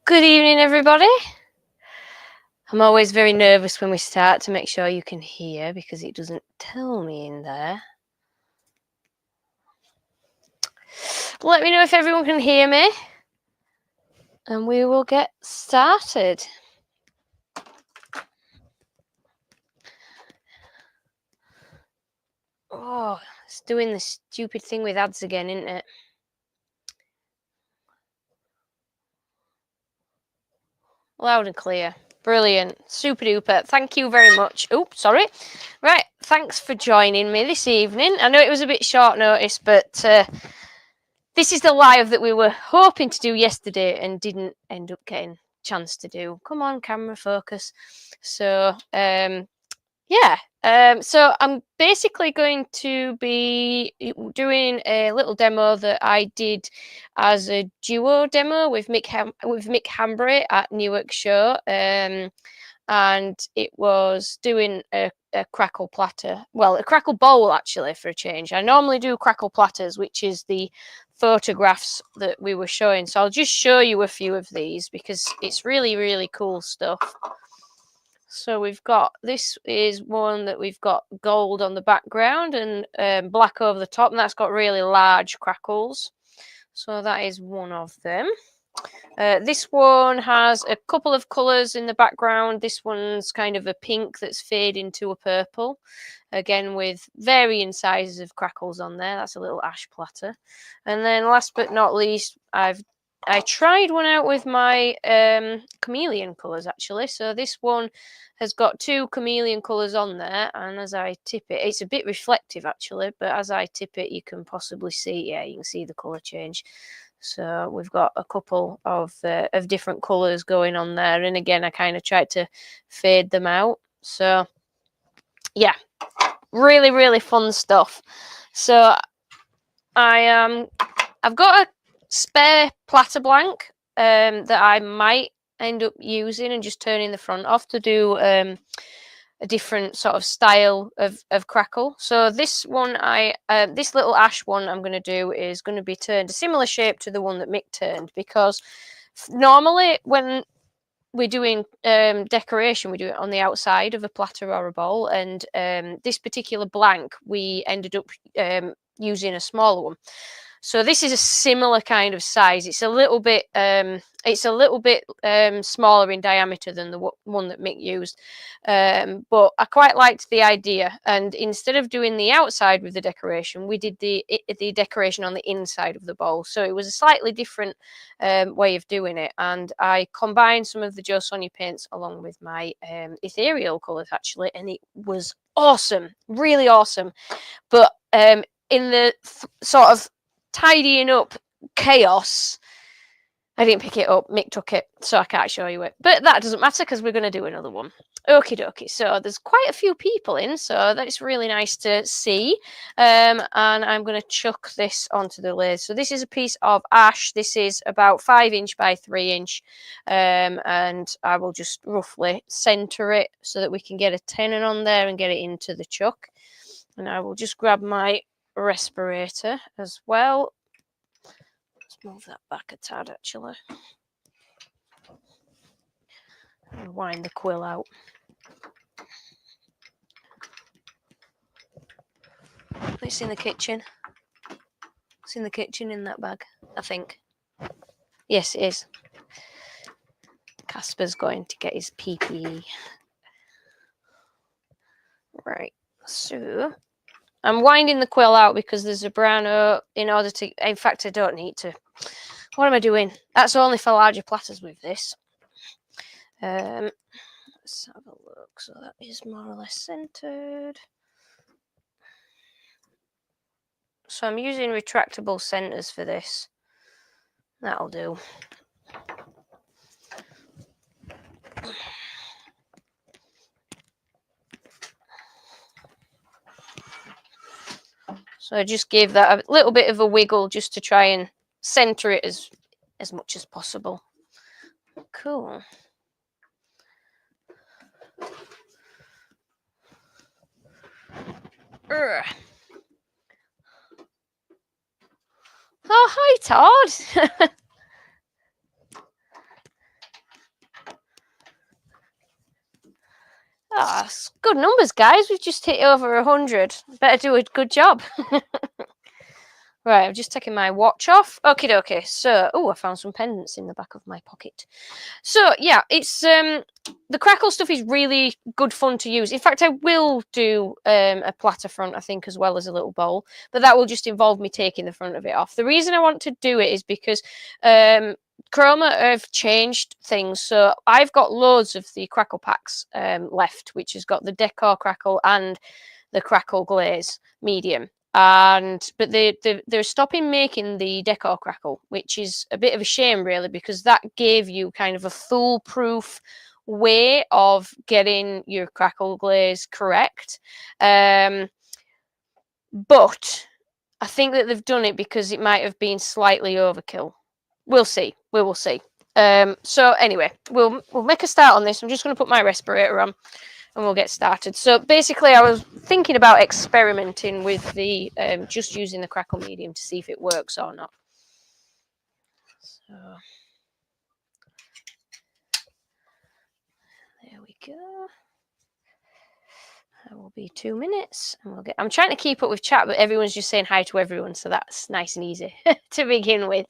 Good evening, everybody. I'm always very nervous when we start to make sure you can hear because it doesn't tell me in there. Let me know if everyone can hear me and we will get started. Oh, it's doing the stupid thing with ads again, isn't it? Loud and clear. Brilliant. Super duper. Thank you very much. Oops, sorry. Right, thanks for joining me this evening. I know it was a bit short notice, but this is the live that we were hoping to do yesterday and didn't end up getting a chance to do. Come on, camera focus. So, so I'm basically going to be doing a little demo that I did as a duo demo with Mick Hambry at Newark Show. And it was doing a crackle platter. Well, a crackle bowl, actually, for a change. I normally do crackle platters, which is the photographs that we were showing. So I'll just show you a few of these because it's really, really cool stuff. So we've got, this is one that we've got gold on the background and black over the top, and that's got really large crackles. So that is one of them. This one has a couple of colours in the background. This one's kind of a pink that's fading to a purple. Again, with varying sizes of crackles on there. That's a little ash platter. And then last but not least, I tried one out with my chameleon colours, actually. So this one has got two chameleon colours on there. And as I tip it, it's a bit reflective, actually. But as I tip it, you can possibly see, yeah, you can see the colour change. So we've got a couple of different colours going on there. And again, I kind of tried to fade them out. So, yeah, really, really fun stuff. So I've got a spare platter blank that I might end up using and just turning the front off to do a different sort of style of crackle. So this one, this little ash one I'm going to do is going to be turned a similar shape to the one that Mick turned, because normally when we're doing decoration, we do it on the outside of a platter or a bowl, and this particular blank we ended up using a smaller one. So this is a similar kind of size. It's a little bit smaller in diameter than the one that Mick used, but I quite liked the idea. And instead of doing the outside with the decoration, we did the decoration on the inside of the bowl. So it was a slightly different way of doing it. And I combined some of the Jo Sonja paints along with my ethereal colours, actually, and it was awesome, really awesome. But in the sort of tidying up chaos, I didn't pick it up. Mick took it, so I can't show you it. But that doesn't matter because we're going to do another one. Okie dokie. So there's quite a few people in, so that's really nice to see. And I'm going to chuck this onto the lathe. So this is a piece of ash. This is about 5 inch by 3 inch. And I will just roughly centre it so that we can get a tenon on there and get it into the chuck. And I will just grab my respirator as well. Let's move that back a tad, actually. And wind the quill out. It's in the kitchen. It's in the kitchen in that bag, I think. Yes, it is. Casper's going to get his PPE. Right, so I'm winding the quill out because there's a brown in order to, in fact, I don't need to. What am I doing? That's only for larger platters with this. Let's have a look. So that is more or less centered. So I'm using retractable centers for this. That'll do. So I just gave that a little bit of a wiggle just to try and center it as much as possible. Cool. Oh, hi, Todd. Ah, oh, good numbers, guys. We've just hit over 100. Better do a good job. Right, I'm just taking my watch off. Okay, okay. So, oh, I found some pendants in the back of my pocket. So, yeah, it's the Crackle stuff is really good fun to use. In fact, I will do a platter front, I think, as well as a little bowl, but that will just involve me taking the front of it off. The reason I want to do it is because Chroma have changed things. So, I've got loads of the Crackle packs left, which has got the Decor Crackle and the Crackle Glaze medium. But they're stopping making the Decor Crackle, which is a bit of a shame, really, because that gave you kind of a foolproof way of getting your crackle glaze correct. But I think that they've done it because it might have been slightly overkill. We'll see. We will see. So anyway, we'll make a start on this. I'm just going to put my respirator on, and we'll get started. So basically, I was thinking about experimenting with the just using the Crackle medium to see if it works or not. So there we go. That will be 2 minutes, and we'll get. I'm trying to keep up with chat, but everyone's just saying hi to everyone, so that's nice and easy to begin with.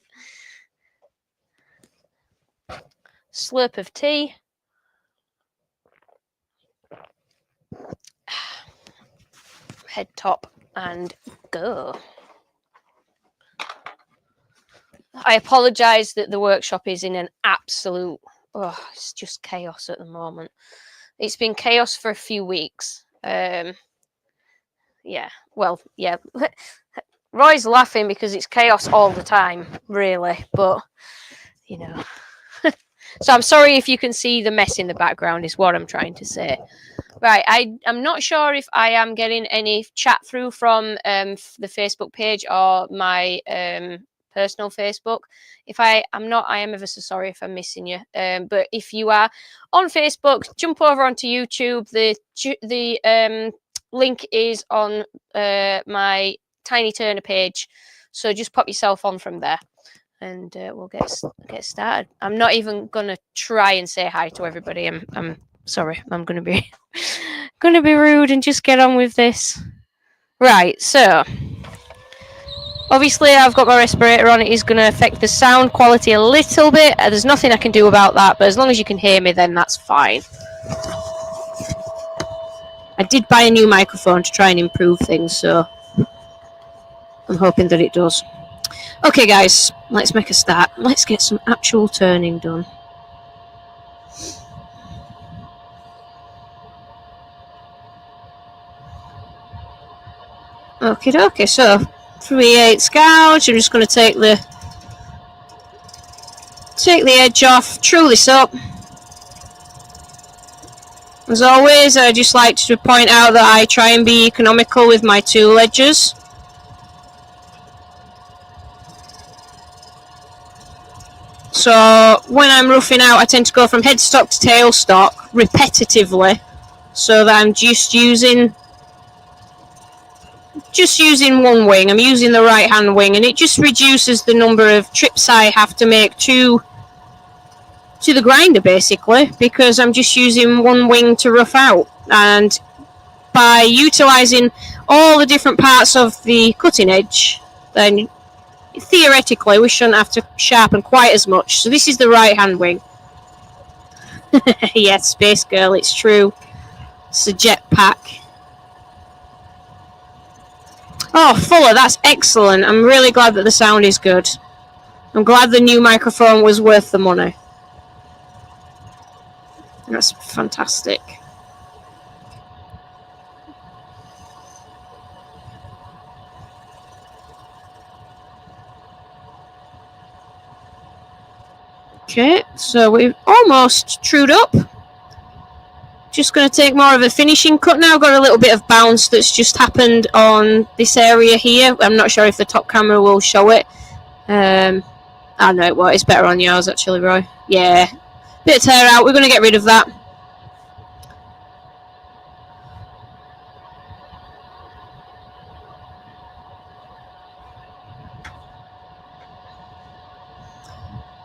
Slurp of tea. Head top and go. I apologise that the workshop is in an absolute, it's just chaos at the moment. It's been chaos for a few weeks. Yeah, well, yeah. Roy's laughing because it's chaos all the time, really, but, you know. So I'm sorry if you can see the mess in the background is what I'm trying to say. Right, I'm not sure if I am getting any chat through from the Facebook page or my personal Facebook. If I'm not, I am ever so sorry if I'm missing you. But if you are on Facebook, jump over onto YouTube. The link is on my Tiny Turner page, so just pop yourself on from there, and we'll get started. I'm not even gonna try and say hi to everybody. I'm sorry. I'm gonna be rude and just get on with this. Right. So obviously I've got my respirator on. It is going to affect the sound quality a little bit. There's nothing I can do about that, but as long as you can hear me, then that's fine. I did buy a new microphone to try and improve things, so I'm hoping that it does. Okay, guys, let's make a start. Let's get some actual turning done. Okay, so 3/8 gouge. I'm just going to take the edge off, true this up. As always, I just like to point out that I try and be economical with my tool edges. So when I'm roughing out, I tend to go from headstock to tailstock repetitively, so that I'm just using one wing. I'm using the right hand wing, and it just reduces the number of trips I have to make to the grinder, basically, because I'm just using one wing to rough out. And by utilizing all the different parts of the cutting edge, then theoretically we shouldn't have to sharpen quite as much. So this is the right hand wing. Yes, Space Girl, it's true. It's a jetpack. Oh, Fuller, that's excellent. I'm really glad that the sound is good. I'm glad the new microphone was worth the money. That's fantastic. Okay, so we've almost trued up. Just going to take more of a finishing cut now. Got a little bit of bounce that's just happened on this area here. I'm not sure if the top camera will show it. I know it won't. It's better on yours, actually, Roy. Yeah. Bit of tear out. We're going to get rid of that.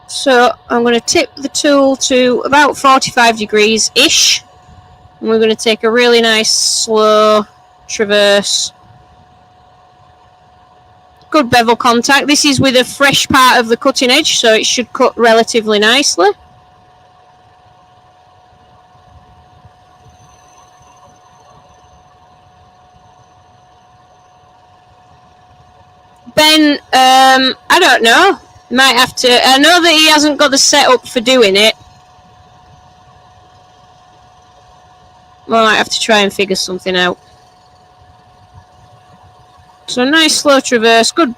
So I'm going to tip the tool to about 45 degrees-ish. And we're going to take a really nice slow traverse. Good bevel contact. This is with a fresh part of the cutting edge, so it should cut relatively nicely. Ben, I don't know. Might have to. I know that he hasn't got the setup for doing it. Might have to try and figure something out. So nice slow traverse, good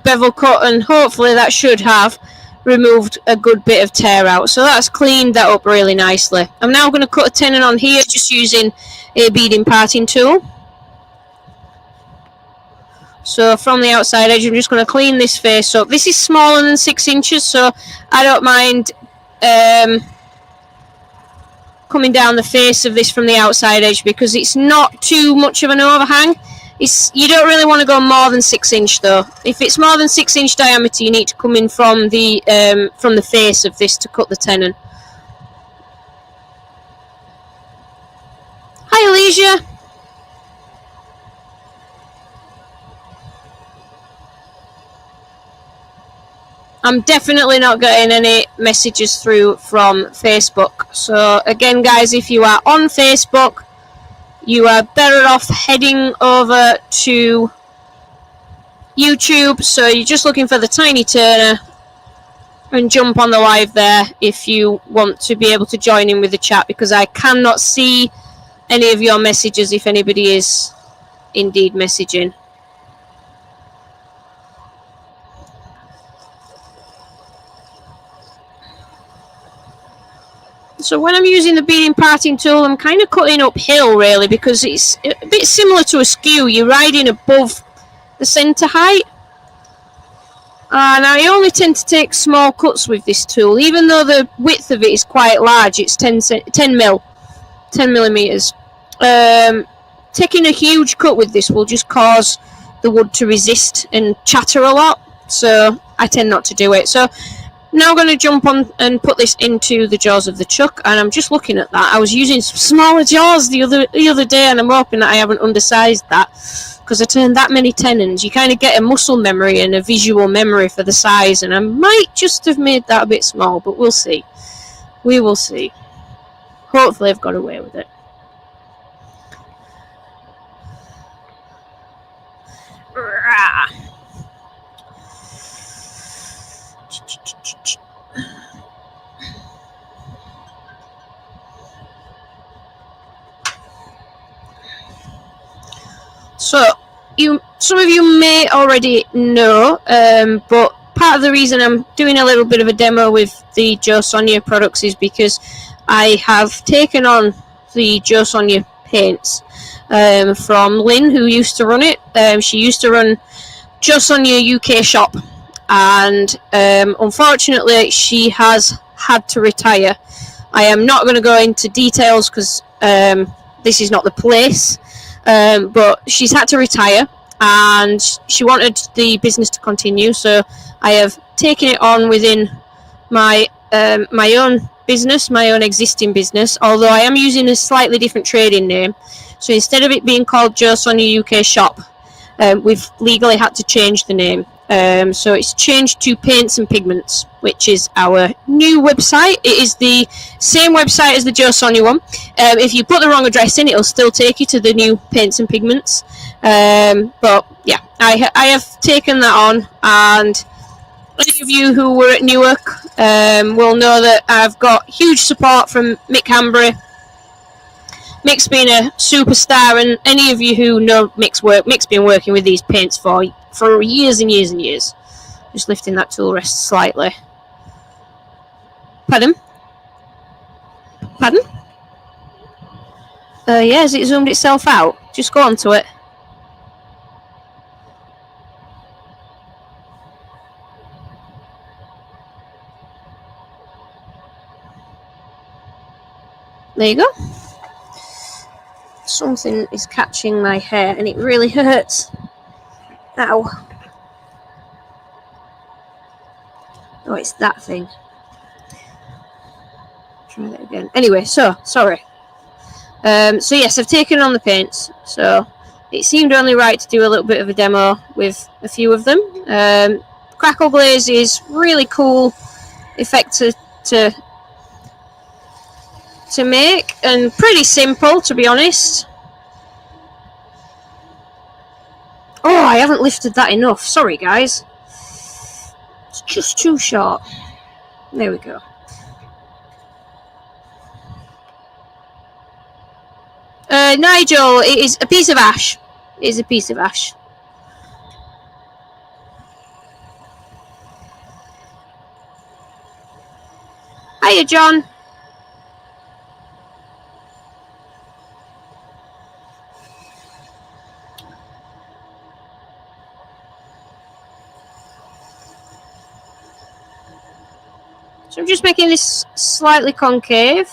bevel cut, and hopefully that should have removed a good bit of tear out. So that's cleaned that up really nicely. I'm now going to cut a tenon on here just using a beading parting tool. So from the outside edge, I'm just going to clean this face up. This is smaller than 6 inches, so I don't mind coming down the face of this from the outside edge because it's not too much of an overhang. You don't really want to go more than 6 inch though. If it's more than 6 inch diameter, you need to come in from the face of this to cut the tenon. Hi Alicia. I'm definitely not getting any messages through from Facebook. So again guys, if you are on Facebook, you are better off heading over to YouTube. So you're just looking for the Tiny Turner and jump on the live there if you want to be able to join in with the chat, because I cannot see any of your messages if anybody is indeed messaging. So when I'm using the beading parting tool, I'm kind of cutting uphill really, because it's a bit similar to a skew. You're riding above the centre height. And I only tend to take small cuts with this tool, even though the width of it is quite large. It's 10 millimeters. Taking a huge cut with this will just cause the wood to resist and chatter a lot, so I tend not to do it. So now I'm going to jump on and put this into the jaws of the chuck, and I'm just looking at that. I was using some smaller jaws the other day, and I'm hoping that I haven't undersized that, because I turned that many tenons. You kind of get a muscle memory and a visual memory for the size, and I might just have made that a bit small, but we'll see. We will see. Hopefully I've got away with it. So, some of you may already know, but part of the reason I'm doing a little bit of a demo with the Jo Sonja products is because I have taken on the Jo Sonja paints from Lynn, who used to run it. She used to run Jo Sonja UK shop, and unfortunately she has had to retire. I am not going to go into details because this is not the place, but she's had to retire and she wanted the business to continue, so I have taken it on within my my own business, my own existing business, although I am using a slightly different trading name. So instead of it being called Jo Sonja UK shop, we've legally had to change the name. So it's changed to Paints and Pigments, which is our new website. It is the same website as the Jo Sonja one. If you put the wrong address in, it'll still take you to the new Paints and Pigments. But yeah, I have taken that on, and any of you who were at Newark will know that I've got huge support from Mick Hambry. Mick's been a superstar, and any of you who know Mick's work, Mick's been working with these paints for years and years and years. Just lifting that tool rest slightly. Pardon? Pardon? Yeah, has it zoomed itself out? Just go onto it. There you go. Something is catching my hair and it really hurts. Ow. Oh, it's that thing. Try that again. Anyway, so, sorry. So yes, I've taken on the paints. So it seemed only right to do a little bit of a demo with a few of them. Crackle glaze is really cool effect to make, and pretty simple, to be honest. Oh, I haven't lifted that enough. Sorry, guys. It's just too short. There we go. Nigel, it is a piece of ash. It is a piece of ash. Hiya, John. So I'm just making this slightly concave.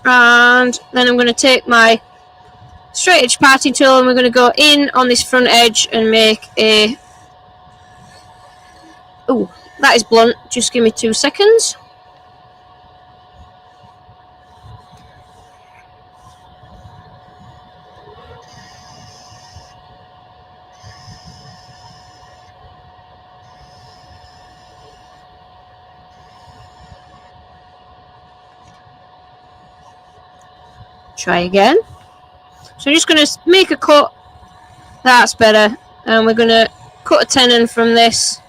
And then I'm going to take my straight edge parting tool and we're going to go in on this front edge and make a... Oh, that is blunt. Just give me 2 seconds. Try again. So I'm just going to make a cut. That's better. And we're going to cut a tenon from this.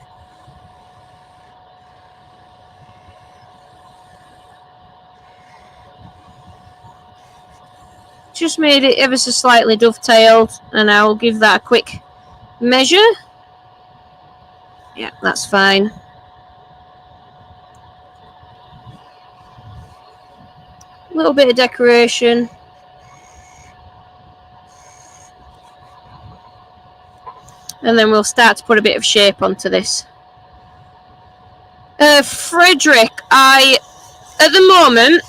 Just made it ever so slightly dovetailed, and I'll give that a quick measure. Yeah, that's fine. A little bit of decoration. And then we'll start to put a bit of shape onto this. Frederick, at the moment,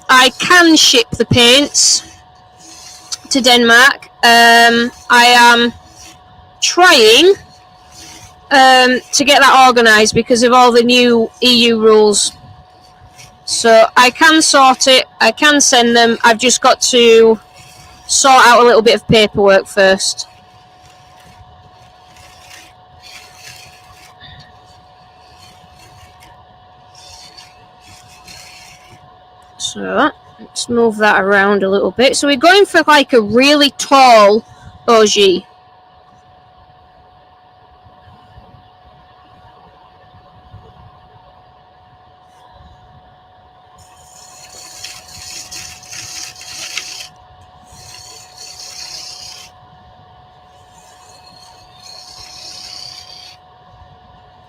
I can ship the paints to Denmark. I am trying to get that organised because of all the new EU rules. So I can sort it, I can send them, I've just got to sort out a little bit of paperwork first. So let's move that around a little bit. So we're going for like a really tall OG.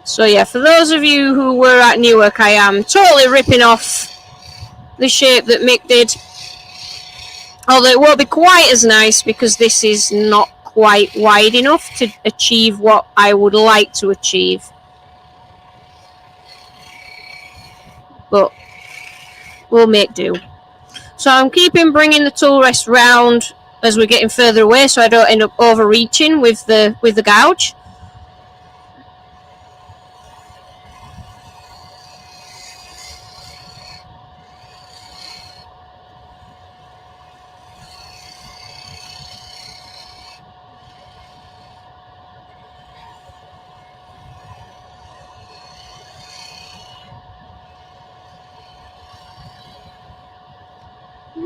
So yeah, for those of you who were at Newark, I am totally ripping off the shape that Mick did. Although it won't be quite as nice because this is not quite wide enough to achieve what I would like to achieve. But we'll make do. So I'm bringing the tool rest round as we're getting further away so I don't end up overreaching with the gouge.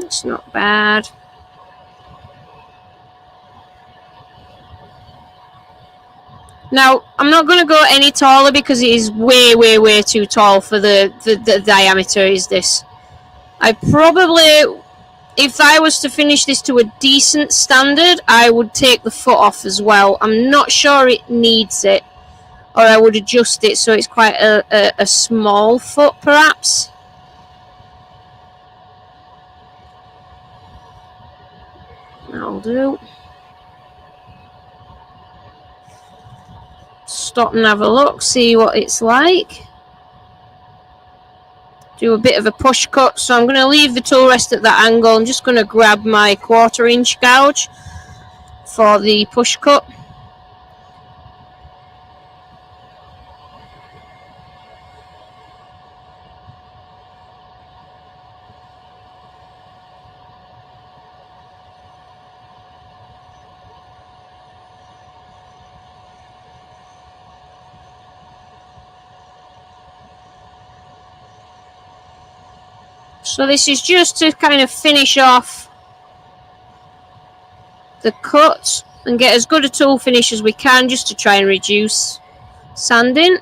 It's not bad. Now, I'm not going to go any taller because it is way, way, way too tall for the diameter is this. I probably, if I was to finish this to a decent standard, I would take the foot off as well. I'm not sure it needs it, or I would adjust it so it's quite a small foot, perhaps. That'll do. Stop and have a look, see what it's like. Do a bit of a push cut, so I'm going to leave the tool rest at that angle. I'm just going to grab my 1/4 inch gouge for the push cut. So this is just to kind of finish off the cut and get as good a tool finish as we can, just to try and reduce sanding.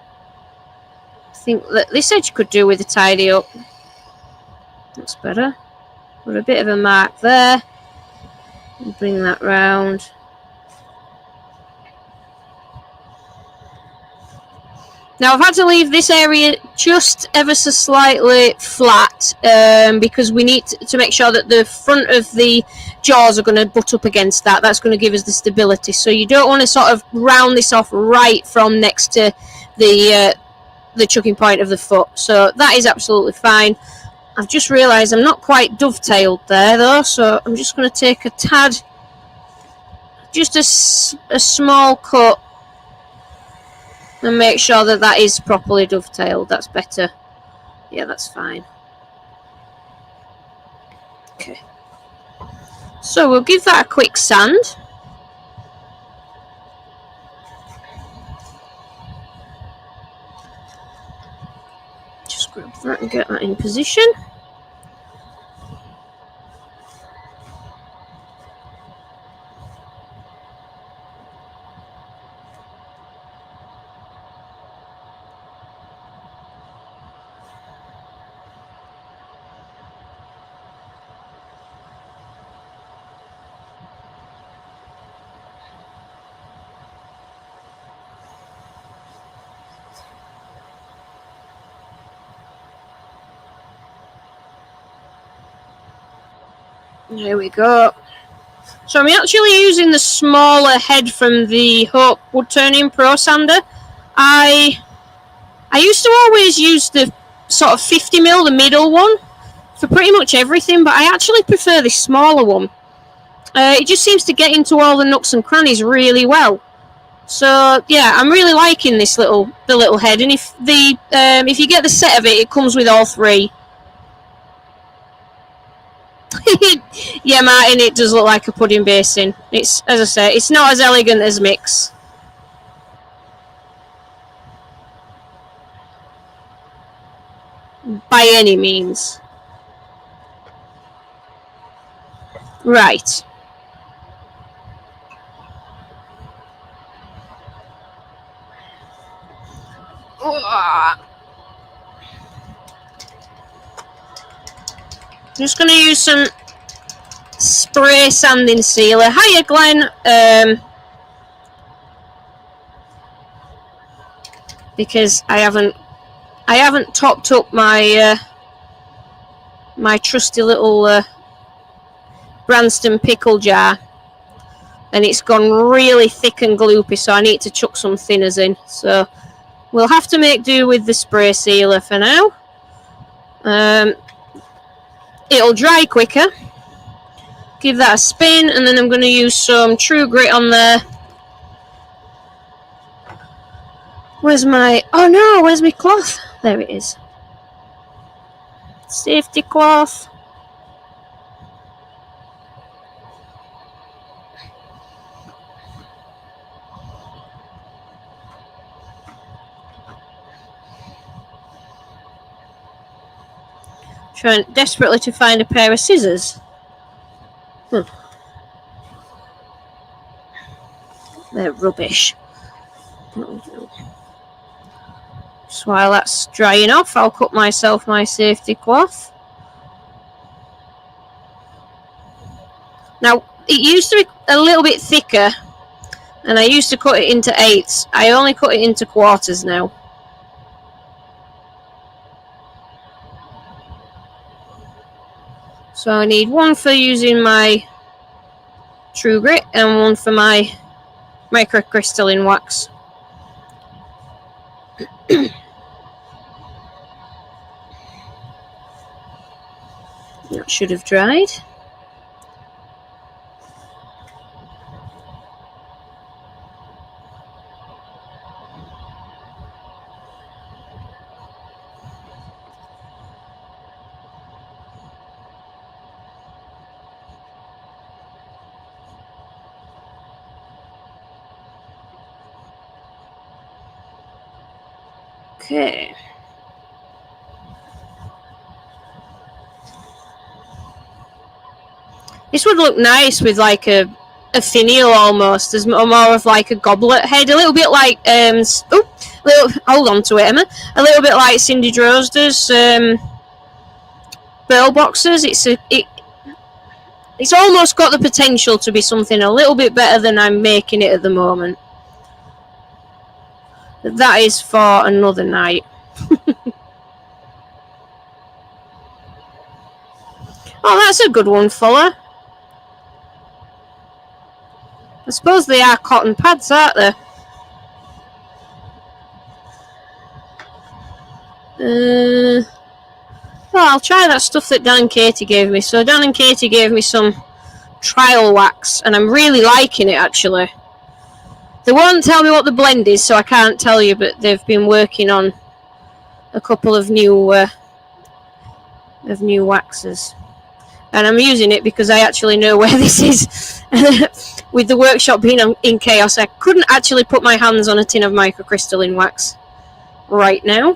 I think that this edge could do with a tidy up. That's better. Put a bit of a mark there and bring that round. Now I've had to leave this area just ever so slightly flat because we need to make sure that the front of the jaws are going to butt up against that. That's going to give us the stability. So you don't want to sort of round this off right from next to the chucking point of the foot. So that is absolutely fine. I've just realised I'm not quite dovetailed there though, so I'm just going to take a tad, just a small cut, and make sure that that is properly dovetailed. That's better. Yeah, that's fine. Okay. So we'll give that a quick sand. Just grab that and get that in position. There we go. So I'm actually using the smaller head from the Hope Woodturning Pro Sander. I used to always use the sort of 50mm, the middle one, for pretty much everything, but I actually prefer this smaller one. It just seems to get into all the nooks and crannies really well. So yeah, I'm really liking this the little head, and if you get the set of it, it comes with all three. Yeah, Martin, it does look like a pudding basin. It's, as I say, it's not as elegant as Mick's. By any means. Right. I'm just going to use some spray sanding sealer. Hiya, Glenn. Because I haven't topped up my my trusty little Branston pickle jar, and it's gone really thick and gloopy, so I need to chuck some thinners in. So we'll have to make do with the spray sealer for now. It'll dry quicker. Give that a spin, and then I'm going to use some True Grit on there. Where's my... oh no, where's my cloth? There it is. Safety cloth. Trying desperately to find a pair of scissors. They're rubbish. So while that's drying off, I'll cut myself my safety cloth. Now, it used to be a little bit thicker, and I used to cut it into eighths. I only cut it into quarters now. So I need one for using my True Grit and one for my microcrystalline wax. That should have dried. Okay. This would look nice with like a finial almost. There's more of like a goblet head, a little bit like hold on to it, Emma. A little bit like Cindy Drozder's Burl boxes. It's almost got the potential to be something a little bit better than I'm making it at the moment. But that is for another night. Oh, that's a good one, Fuller. I suppose they are cotton pads, aren't they? Well, I'll try that stuff that Dan and Katie gave me. So Dan and Katie gave me some trial wax, and I'm really liking it, actually. They won't tell me what the blend is, so I can't tell you, but they've been working on a couple of new waxes. And I'm using it because I actually know where this is. With the workshop being in chaos, I couldn't actually put my hands on a tin of microcrystalline wax right now.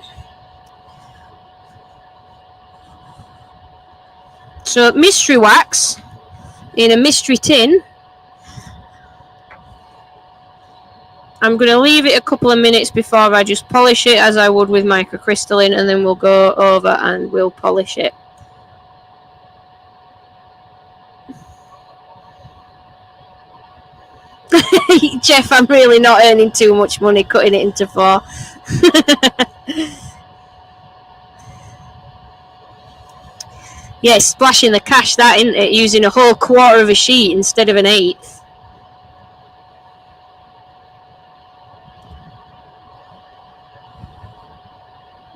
So mystery wax in a mystery tin. I'm going to leave it a couple of minutes before I just polish it as I would with microcrystalline, and then we'll go over and we'll polish it. Jeff, I'm really not earning too much money cutting it into 4. Yeah, splashing the cash, that, isn't it? Using a whole quarter of a sheet instead of an 1/8.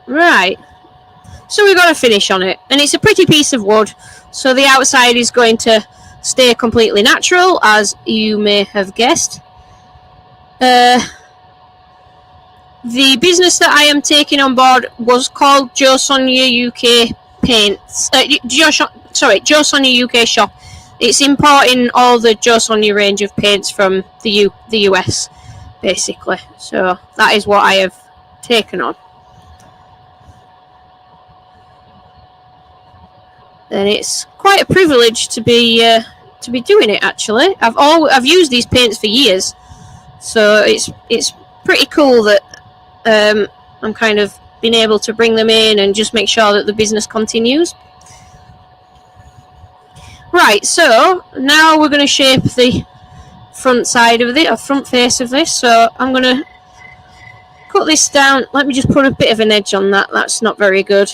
Right. So we've got a finish on it. And it's a pretty piece of wood. So the outside is going to stay completely natural, as you may have guessed. The business that I am taking on board was called Jo Sonja UK Paints. Jo Sonja UK Shop. It's importing all the Jo Sonja range of paints from the US, basically. So that is what I have taken on. And it's quite a privilege to be doing it. Actually, I've used these paints for years, so it's pretty cool that I'm kind of being able to bring them in and just make sure that the business continues. Right, so now we're going to shape the front side of it, or front face of this. So I'm going to cut this down. Let me just put a bit of an edge on that. That's not very good.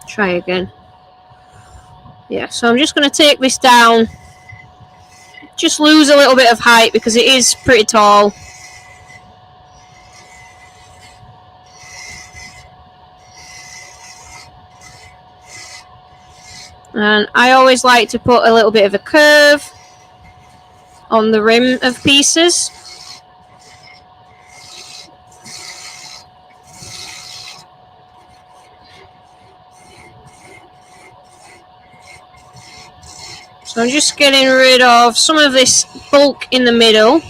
Try again. Yeah, so I'm just going to take this down, just lose a little bit of height because it is pretty tall. And I always like to put a little bit of a curve on the rim of pieces. So I'm just getting rid of some of this bulk in the middle,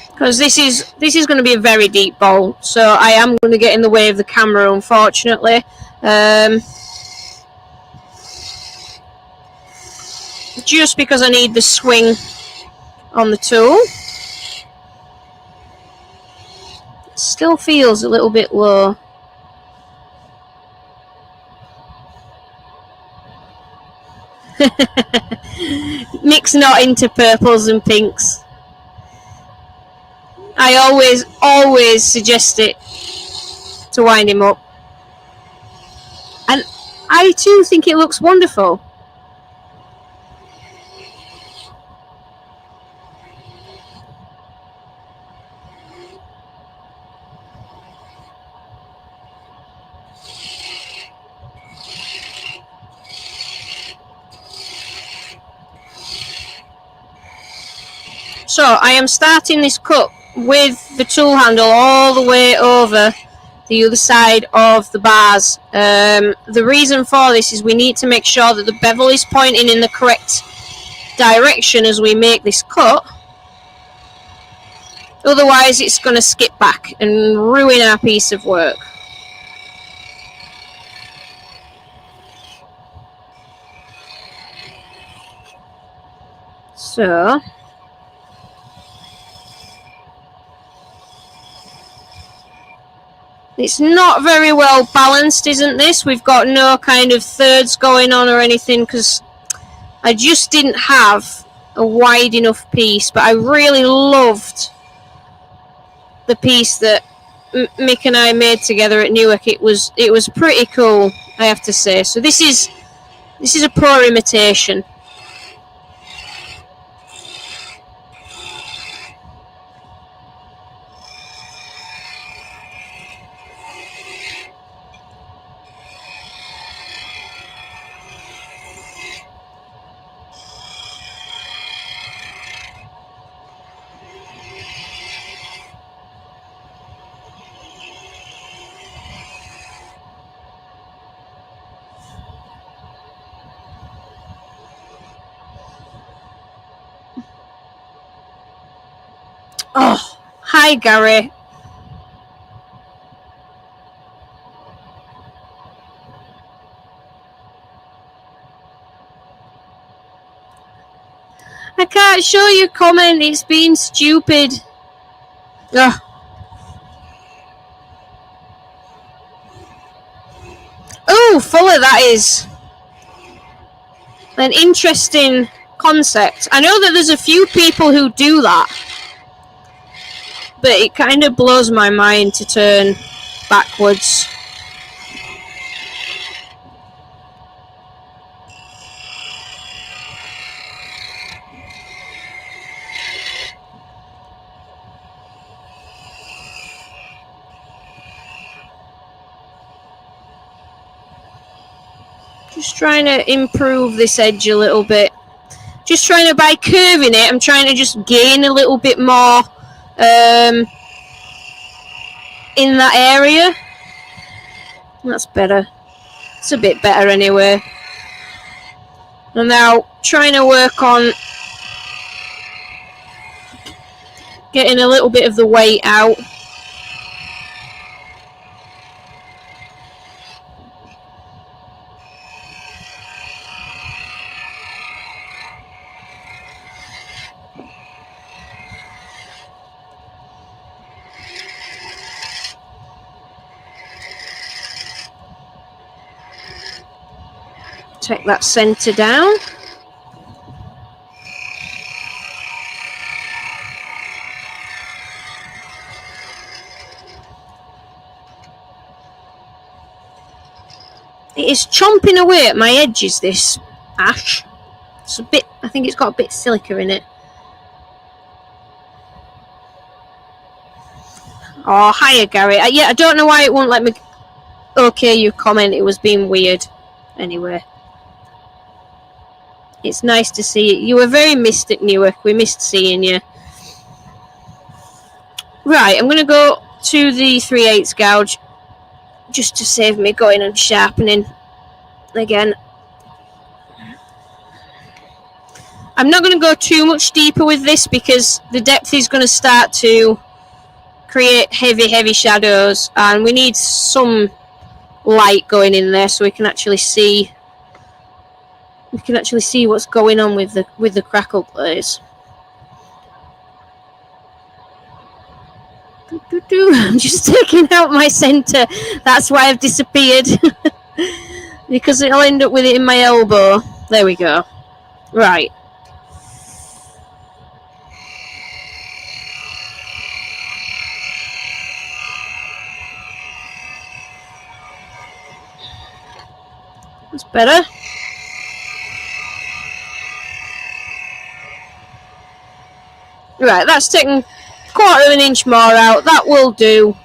because this is going to be a very deep bowl, so I am going to get in the way of the camera, unfortunately. Just because I need the swing on the tool. It still feels a little bit low. Mick's not into purples and pinks. I always suggest it to wind him up. And I too think it looks wonderful. So I am starting this cut with the tool handle all the way over the other side of the bars. The reason for this is we need to make sure that the bevel is pointing in the correct direction as we make this cut. Otherwise it's going to skip back and ruin our piece of work. So it's not very well balanced, isn't this? We've got no kind of thirds going on or anything because I just didn't have a wide enough piece, but I really loved the piece that Mick and I made together at Newark. It was pretty cool, I have to say. So this is a poor imitation. Oh, hi Gary. I can't show you comment, it's being stupid. Ugh. Oh, Fuller, that is an interesting concept. I know that there's a few people who do that, but it kind of blows my mind to turn backwards. Just trying to improve this edge a little bit. Just trying to, by curving it, I'm trying to just gain a little bit more in that area. That's better. It's a bit better anyway. I'm now trying to work on getting a little bit of the weight out. Take that center down. It is chomping away at my edges, this ash. It's a bit, I think it's got a bit silica in it. Oh, hiya Gary. Yeah, I don't know why it won't let me okay your comment. It was being weird. Anyway. It's nice to see you. You were very missed at Newark. We missed seeing you. Right, I'm going to go to the 3/8 gouge just to save me going and sharpening again. I'm not going to go too much deeper with this because the depth is going to start to create heavy shadows, and we need some light going in there so we can actually see what's going on with the crackle glaze. I'm just taking out my center. That's why I've disappeared. Because I'll end up with it in my elbow. There we go. Right. That's better. Right, that's taken 1/4 of an inch more out. That will do.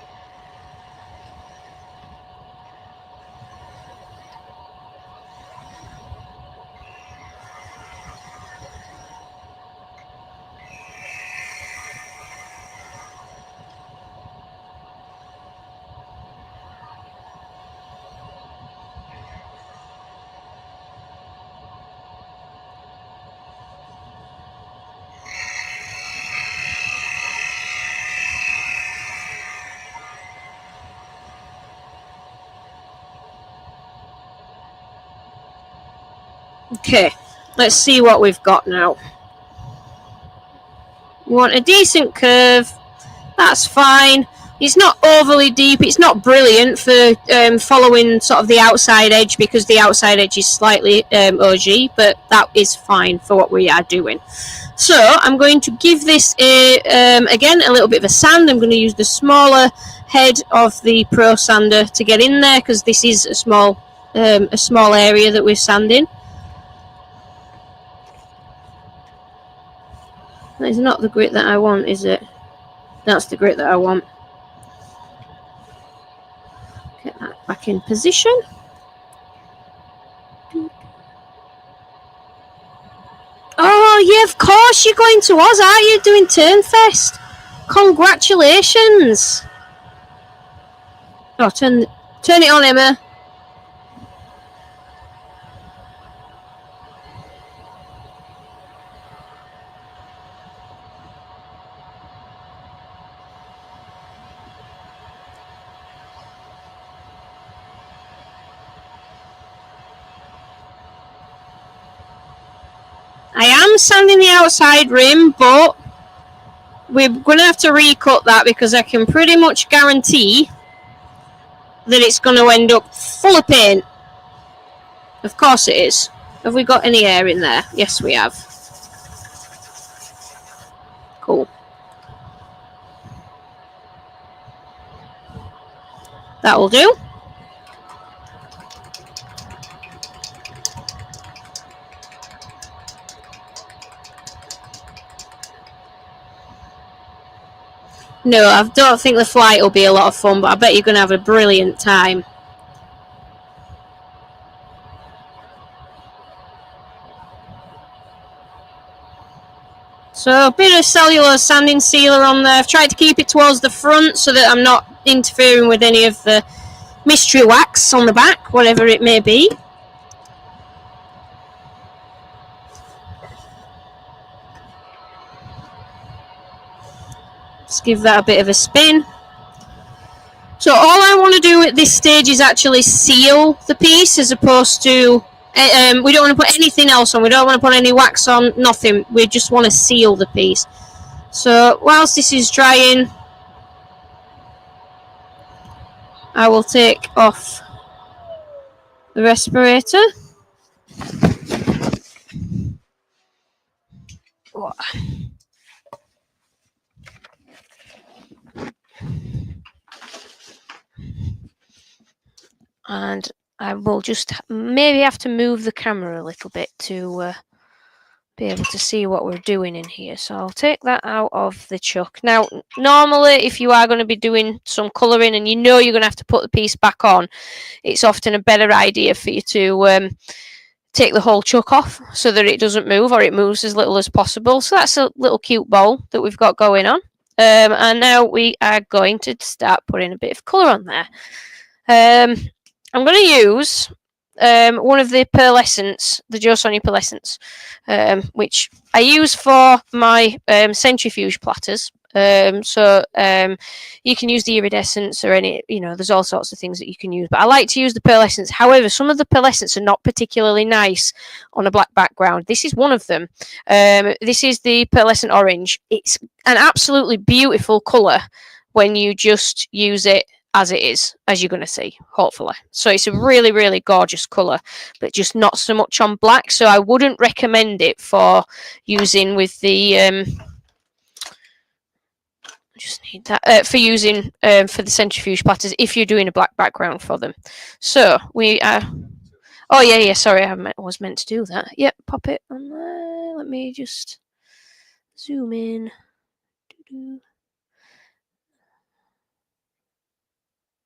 Okay, let's see what we've got now. We want a decent curve. That's fine. It's not overly deep. It's not brilliant for following sort of the outside edge, because the outside edge is slightly OG, but that is fine for what we are doing. So I'm going to give this again a little bit of a sand. I'm going to use the smaller head of the Pro Sander to get in there, because this is a small area that we're sanding. That is not the grit that I want, is it? That's the grit that I want. Get that back in position. Oh, yeah, of course you're going to Oz, aren't you, doing Turnfest? Congratulations. Oh, turn it on, Emma. I am sanding the outside rim, but we're going to have to recut that, because I can pretty much guarantee that it's going to end up full of paint. Of course it is. Have we got any air in there? Yes, we have. Cool. That'll do. No, I don't think the flight will be a lot of fun, but I bet you're going to have a brilliant time. So a bit of cellulose sanding sealer on there. I've tried to keep it towards the front so that I'm not interfering with any of the mystery wax on the back, whatever it may be. Just give that a bit of a spin. So all I want to do at this stage is actually seal the piece, as opposed to we don't want to put anything else on. We don't want to put any wax on, nothing. We just want to seal the piece. So whilst this is drying, I will take off the respirator. And I will just maybe have to move the camera a little bit to be able to see what we're doing in here. So I'll take that out of the chuck. Now, normally, if you are going to be doing some colouring and you know you're going to have to put the piece back on, it's often a better idea for you to take the whole chuck off so that it doesn't move, or it moves as little as possible. So that's a little cute bowl that we've got going on. And now we are going to start putting a bit of colour on there. I'm going to use one of the pearlescents, the Jo Sonja pearlescents, which I use for my centrifuge platters. So you can use the iridescence or any, there's all sorts of things that you can use. But I like to use the pearlescents. However, some of the pearlescents are not particularly nice on a black background. This is one of them. This is the pearlescent orange. It's an absolutely beautiful colour when you just use it as it is, as you're going to see, hopefully. So it's a really, really gorgeous colour, but just not so much on black. So I wouldn't recommend it for using with the... just need that for using for the centrifuge platters if you're doing a black background for them. So we are... Oh, yeah, sorry, I was meant to do that. Yep, pop it on there. Let me just zoom in.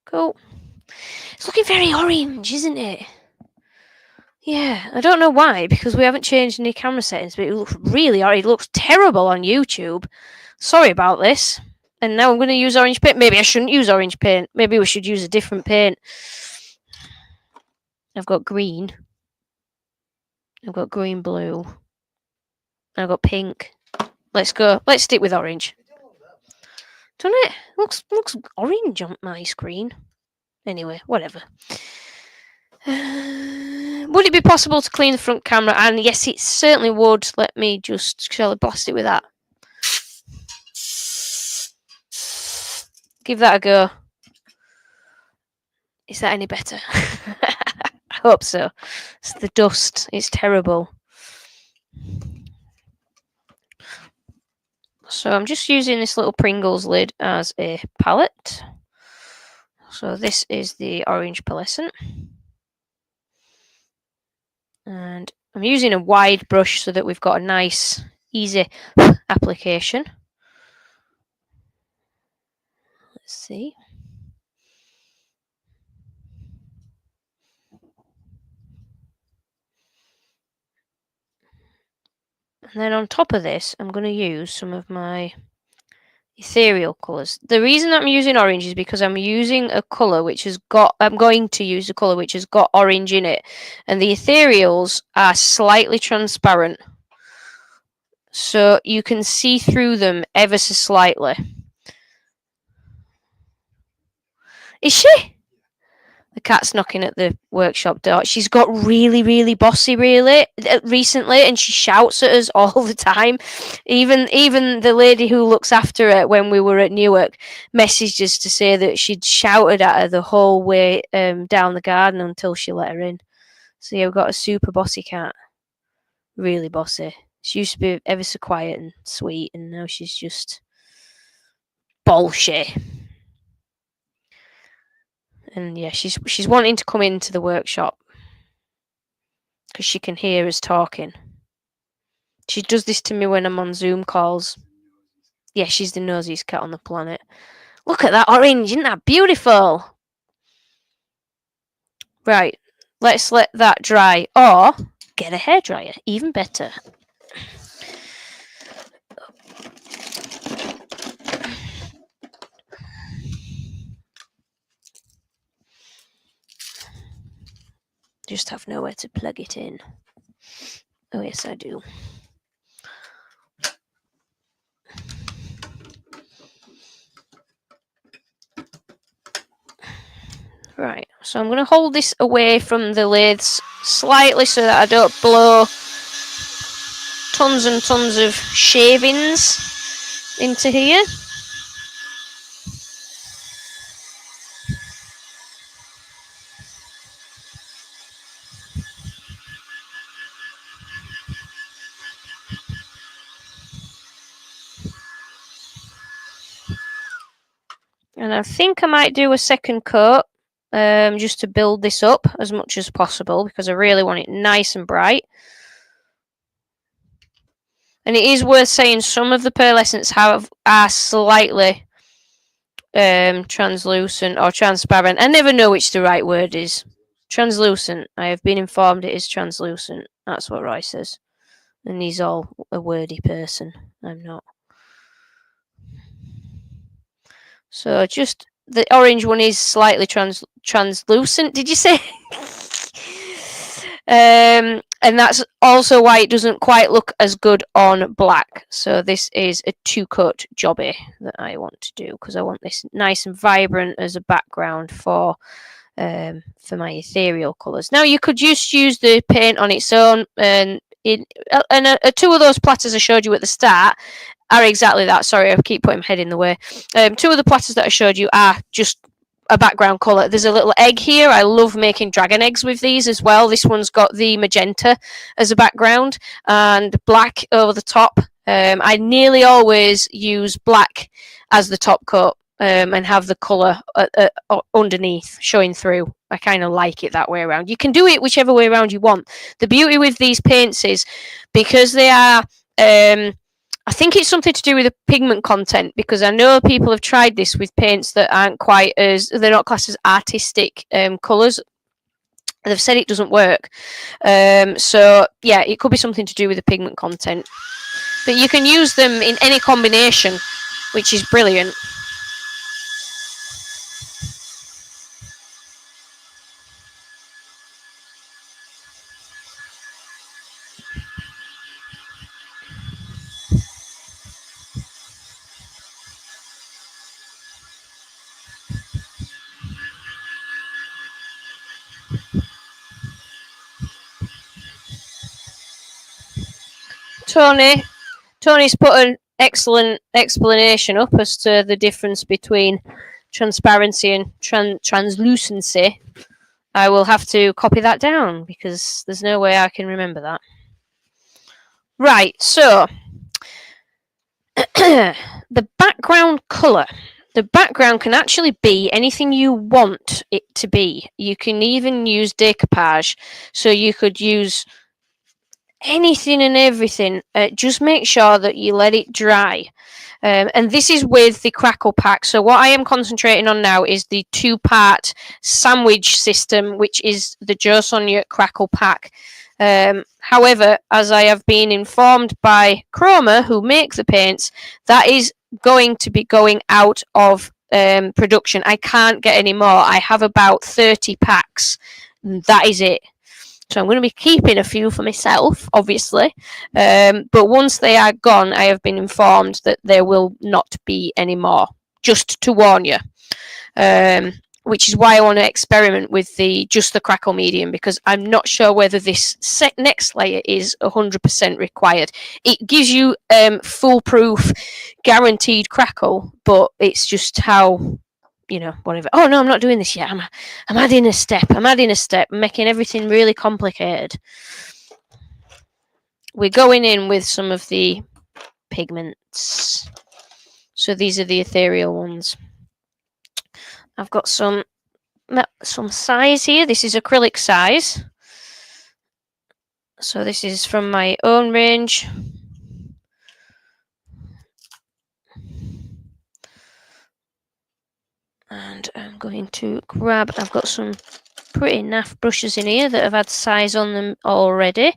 Cool. It's looking very orange, isn't it? Yeah, I don't know why, because we haven't changed any camera settings, but it looks really orange. It looks terrible on YouTube. Sorry about this. And now I'm going to use orange paint. Maybe I shouldn't use orange paint. Maybe we should use a different paint. I've got green. I've got green, blue. I've got pink. Let's go. Let's stick with orange. Don't it? Looks orange on my screen. Anyway, whatever. Would it be possible to clean the front camera? And yes, it certainly would. Let me just, shall I blast it with that? Give that a go. Is that any better? I hope so. It's the dust. It's terrible. So I'm just using this little Pringles lid as a palette. So this is the orange pearlescent. And I'm using a wide brush so that we've got a nice, easy application. Let's see. And then on top of this, I'm going to use some of my ethereal colours. The reason I'm using orange is because I'm using a colour which has got, I'm going to use a colour which has got orange in it. And the ethereals are slightly transparent. So you can see through them ever so slightly. Is she? The cat's knocking at the workshop door. She's got really, really bossy recently, and she shouts at us all the time. Even the lady who looks after her when we were at Newark messaged us to say that she'd shouted at her the whole way down the garden until she let her in. So yeah, we've got a super bossy cat. Really bossy. She used to be ever so quiet and sweet, and now she's just bullshit. And yeah, she's wanting to come into the workshop because she can hear us talking. She does this to me when I'm on Zoom calls. Yeah, she's the nosiest cat on the planet. Look at that orange, isn't that beautiful? Right, let's let that dry, or get a hairdryer, even better. Just have nowhere to plug it in. Oh yes, I do. Right, so I'm going to hold this away from the lathes slightly so that I don't blow tons and tons of shavings into here. And I think I might do a second coat just to build this up as much as possible because I really want it nice and bright. And it is worth saying some of the pearlescents are slightly translucent or transparent. I never know which the right word is. Translucent. I have been informed it is translucent. That's what Roy says. And he's all a wordy person. I'm not. So just the orange one is slightly translucent. Did you say? And that's also why it doesn't quite look as good on black. So this is a 2-coat jobby that I want to do because I want this nice and vibrant as a background for my ethereal colours. Now you could just use the paint on its own, and two of those platters I showed you at the start are exactly that. Sorry, I keep putting my head in the way. Two of the platters that I showed you are just a background colour. There's a little egg here. I love making dragon eggs with these as well. This one's got the magenta as a background and black over the top. I nearly always use black as the top coat and have the colour underneath showing through. I kind of like it that way around. You can do it whichever way around you want. The beauty with these paints is because they are I think it's something to do with the pigment content because I know people have tried this with paints that aren't quite as, they're not classed as artistic colours. They've said it doesn't work. So yeah, it could be something to do with the pigment content. But you can use them in any combination, which is brilliant. Tony's put an excellent explanation up as to the difference between transparency and translucency. I will have to copy that down because there's no way I can remember that. Right, so the background colour. The background can actually be anything you want it to be. You can even use decoupage. So you could use anything and everything. Just make sure that you let it dry. And this is with the Crackle pack. So what I am concentrating on now is the 2-part sandwich system, which is the Jo Sonja Crackle pack. However, as I have been informed by Chroma, who make the paints, that is going to be going out of production. I can't get any more. I have about 30 packs. That is it. So I'm going to be keeping a few for myself, obviously. But once they are gone, I have been informed that there will not be any more. Just to warn you. Which is why I want to experiment with just the Crackle medium, because I'm not sure whether this next layer is 100% required. It gives you foolproof, guaranteed crackle, but it's just how, whatever. Oh no, I'm not doing this yet. I'm adding a step. I'm making everything really complicated. We're going in with some of the pigments. So these are the ethereal ones. I've got some size here. This is acrylic size. So this is from my own range. And I'm going to grab, I've got some pretty naff brushes in here that have had size on them already.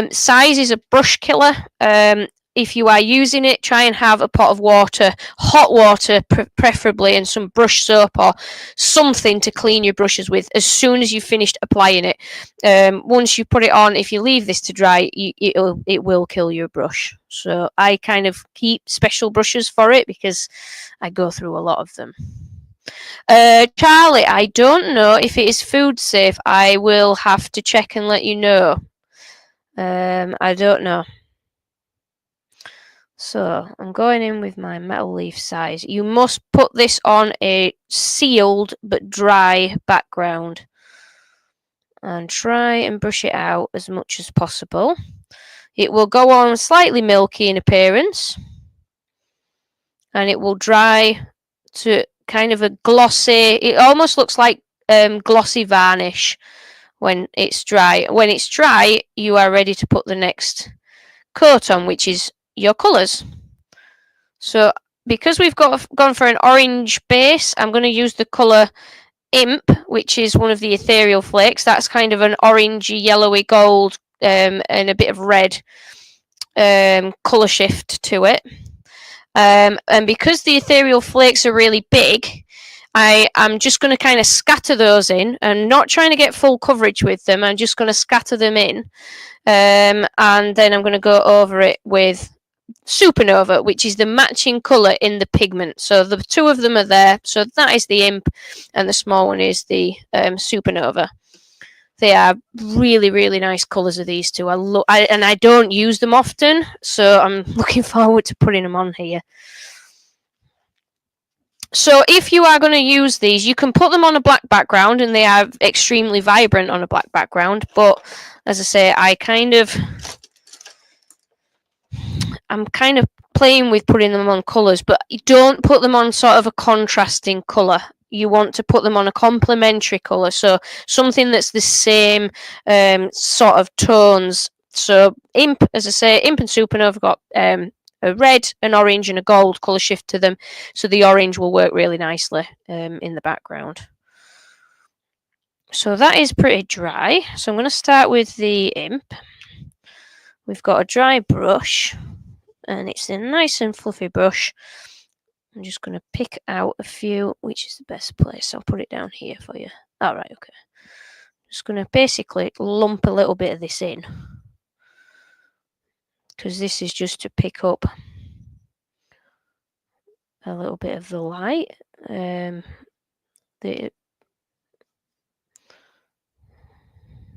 Size is a brush killer. If you are using it, try and have a pot of water, hot water preferably, and some brush soap or something to clean your brushes with as soon as you've finished applying it. Once you put it on, if you leave this to dry, it will kill your brush. So I kind of keep special brushes for it because I go through a lot of them. Charlie, I don't know if it is food safe. I will have to check and let you know. I don't know. So I'm going in with my metal leaf size. You must put this on a sealed but dry background. And try and brush it out as much as possible. It will go on slightly milky in appearance. And it will dry to kind of a glossy, it almost looks like glossy varnish when it's dry. When it's dry, you are ready to put the next coat on, which is your colours. So because we've gone for an orange base, I'm going to use the colour Imp, which is one of the ethereal flakes. That's kind of an orangey, yellowy gold and a bit of red colour shift to it. And because the ethereal flakes are really big, I'm just going to kind of scatter those in and not trying to get full coverage with them. I'm just going to scatter them in. And then I'm going to go over it with Supernova, which is the matching colour in the pigment. So the two of them are there. So that is the Imp and the small one is the Supernova. They are really, really nice colours of these two. And I don't use them often, so I'm looking forward to putting them on here. So if you are going to use these, you can put them on a black background and they are extremely vibrant on a black background. But as I say, I'm kind of playing with putting them on colours, but you don't put them on sort of a contrasting colour. You want to put them on a complementary colour, so something that's the same sort of tones. So Imp, as I say, Imp and Supernova got a red, an orange, and a gold colour shift to them, so the orange will work really nicely in the background. So that is pretty dry. So I'm going to start with the Imp. We've got a dry brush. And it's a nice and fluffy brush. I'm just going to pick out a few, which is the best place. I'll put it down here for you. All right, okay. Just going to basically lump a little bit of this in. Because this is just to pick up a little bit of the light.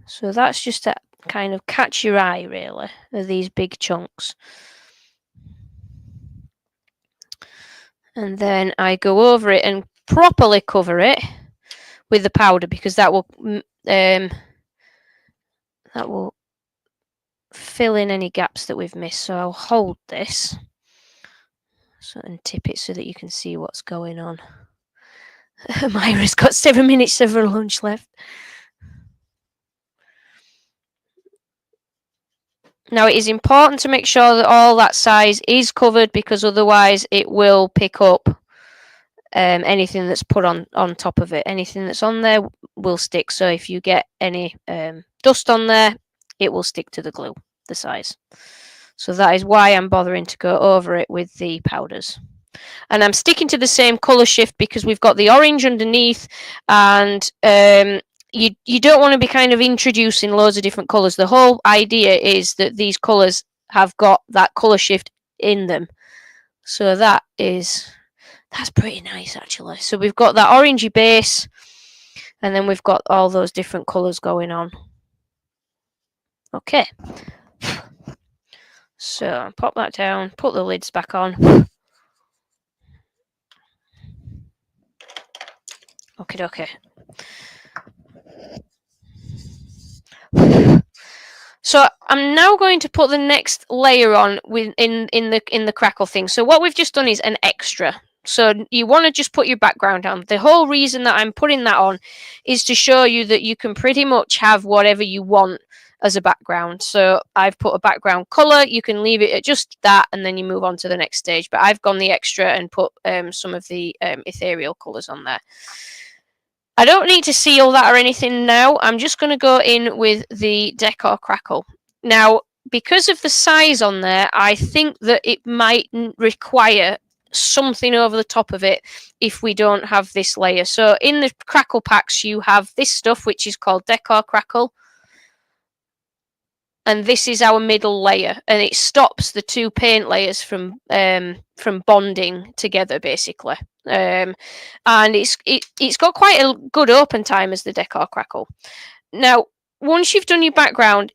So that's just kind of catch your eye, really, are these big chunks. And then I go over it and properly cover it with the powder, because that will fill in any gaps that we've missed. So I'll hold this and tip it so that you can see what's going on. Myra's got 7 minutes of her lunch left. Now, it is important to make sure that all that size is covered, because otherwise it will pick up anything that's put on top of it. Anything that's on there will stick. So if you get any dust on there, it will stick to the glue, the size. So that is why I'm bothering to go over it with the powders. And I'm sticking to the same colour shift because we've got the orange underneath, and you don't want to be kind of introducing loads of different colours. The whole idea is that these colours have got that colour shift in them. So that's pretty nice, actually. So we've got that orangey base, and then we've got all those different colours going on. Okay. So pop that down, put the lids back on. Okay. So I'm now going to put the next layer on in the crackle thing. So what we've just done is an extra. So you want to just put your background on. The whole reason that I'm putting that on is to show you that you can pretty much have whatever you want as a background. So I've put a background color. You can leave it at just that, and then you move on to the next stage. But I've gone the extra and put some of the ethereal colors on there. I don't need to seal that or anything now. I'm just going to go in with the Decor Crackle. Now, because of the size on there, I think that it might require something over the top of it if we don't have this layer. So in the crackle packs, you have this stuff, which is called Decor Crackle. And this is our middle layer, and it stops the two paint layers from bonding together, basically. And it's got quite a good open time as the Decor Crackle. Now, once you've done your background,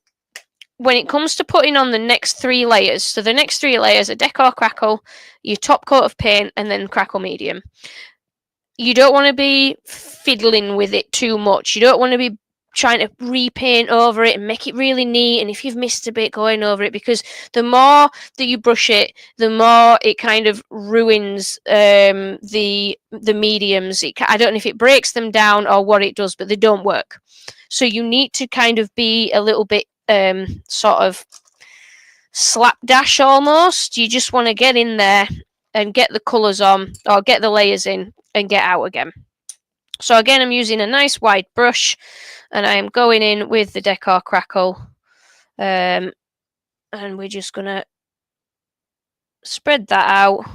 when it comes to putting on the next 3 layers, so the next 3 layers are Decor Crackle, your top coat of paint, and then Crackle Medium. You don't want to be fiddling with it too much. You don't want to be trying to repaint over it and make it really neat, and if you've missed a bit, going over it, because the more that you brush it, the more it kind of ruins the mediums. I don't know if it breaks them down or what it does, but they don't work. So you need to kind of be a little bit sort of slapdash almost. You just want to get in there and get the colours on, or get the layers in and get out again. So again, I'm using a nice wide brush, and I am going in with the Decor Crackle, and we're just going to spread that out.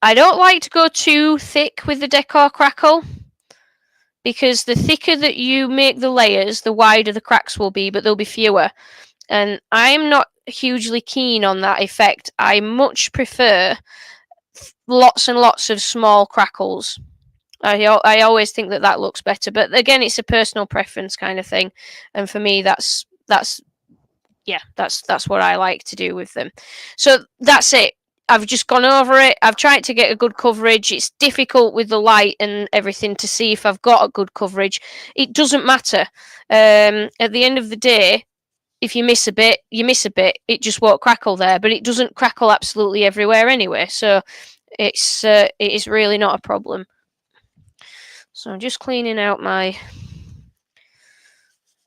I don't like to go too thick with the Decor Crackle, because the thicker that you make the layers, the wider the cracks will be, but there'll be fewer. And I'm not hugely keen on that effect. I much prefer lots and lots of small crackles. I always think that looks better, but again, it's a personal preference kind of thing, and for me, that's what I like to do with them. So that's it. I've just gone over it. I've tried to get a good coverage. It's difficult with the light and everything to see if I've got a good coverage. It doesn't matter. At the end of the day, if you miss a bit, you miss a bit. It just won't crackle there, but it doesn't crackle absolutely everywhere anyway. So it is really not a problem. So I'm just cleaning out my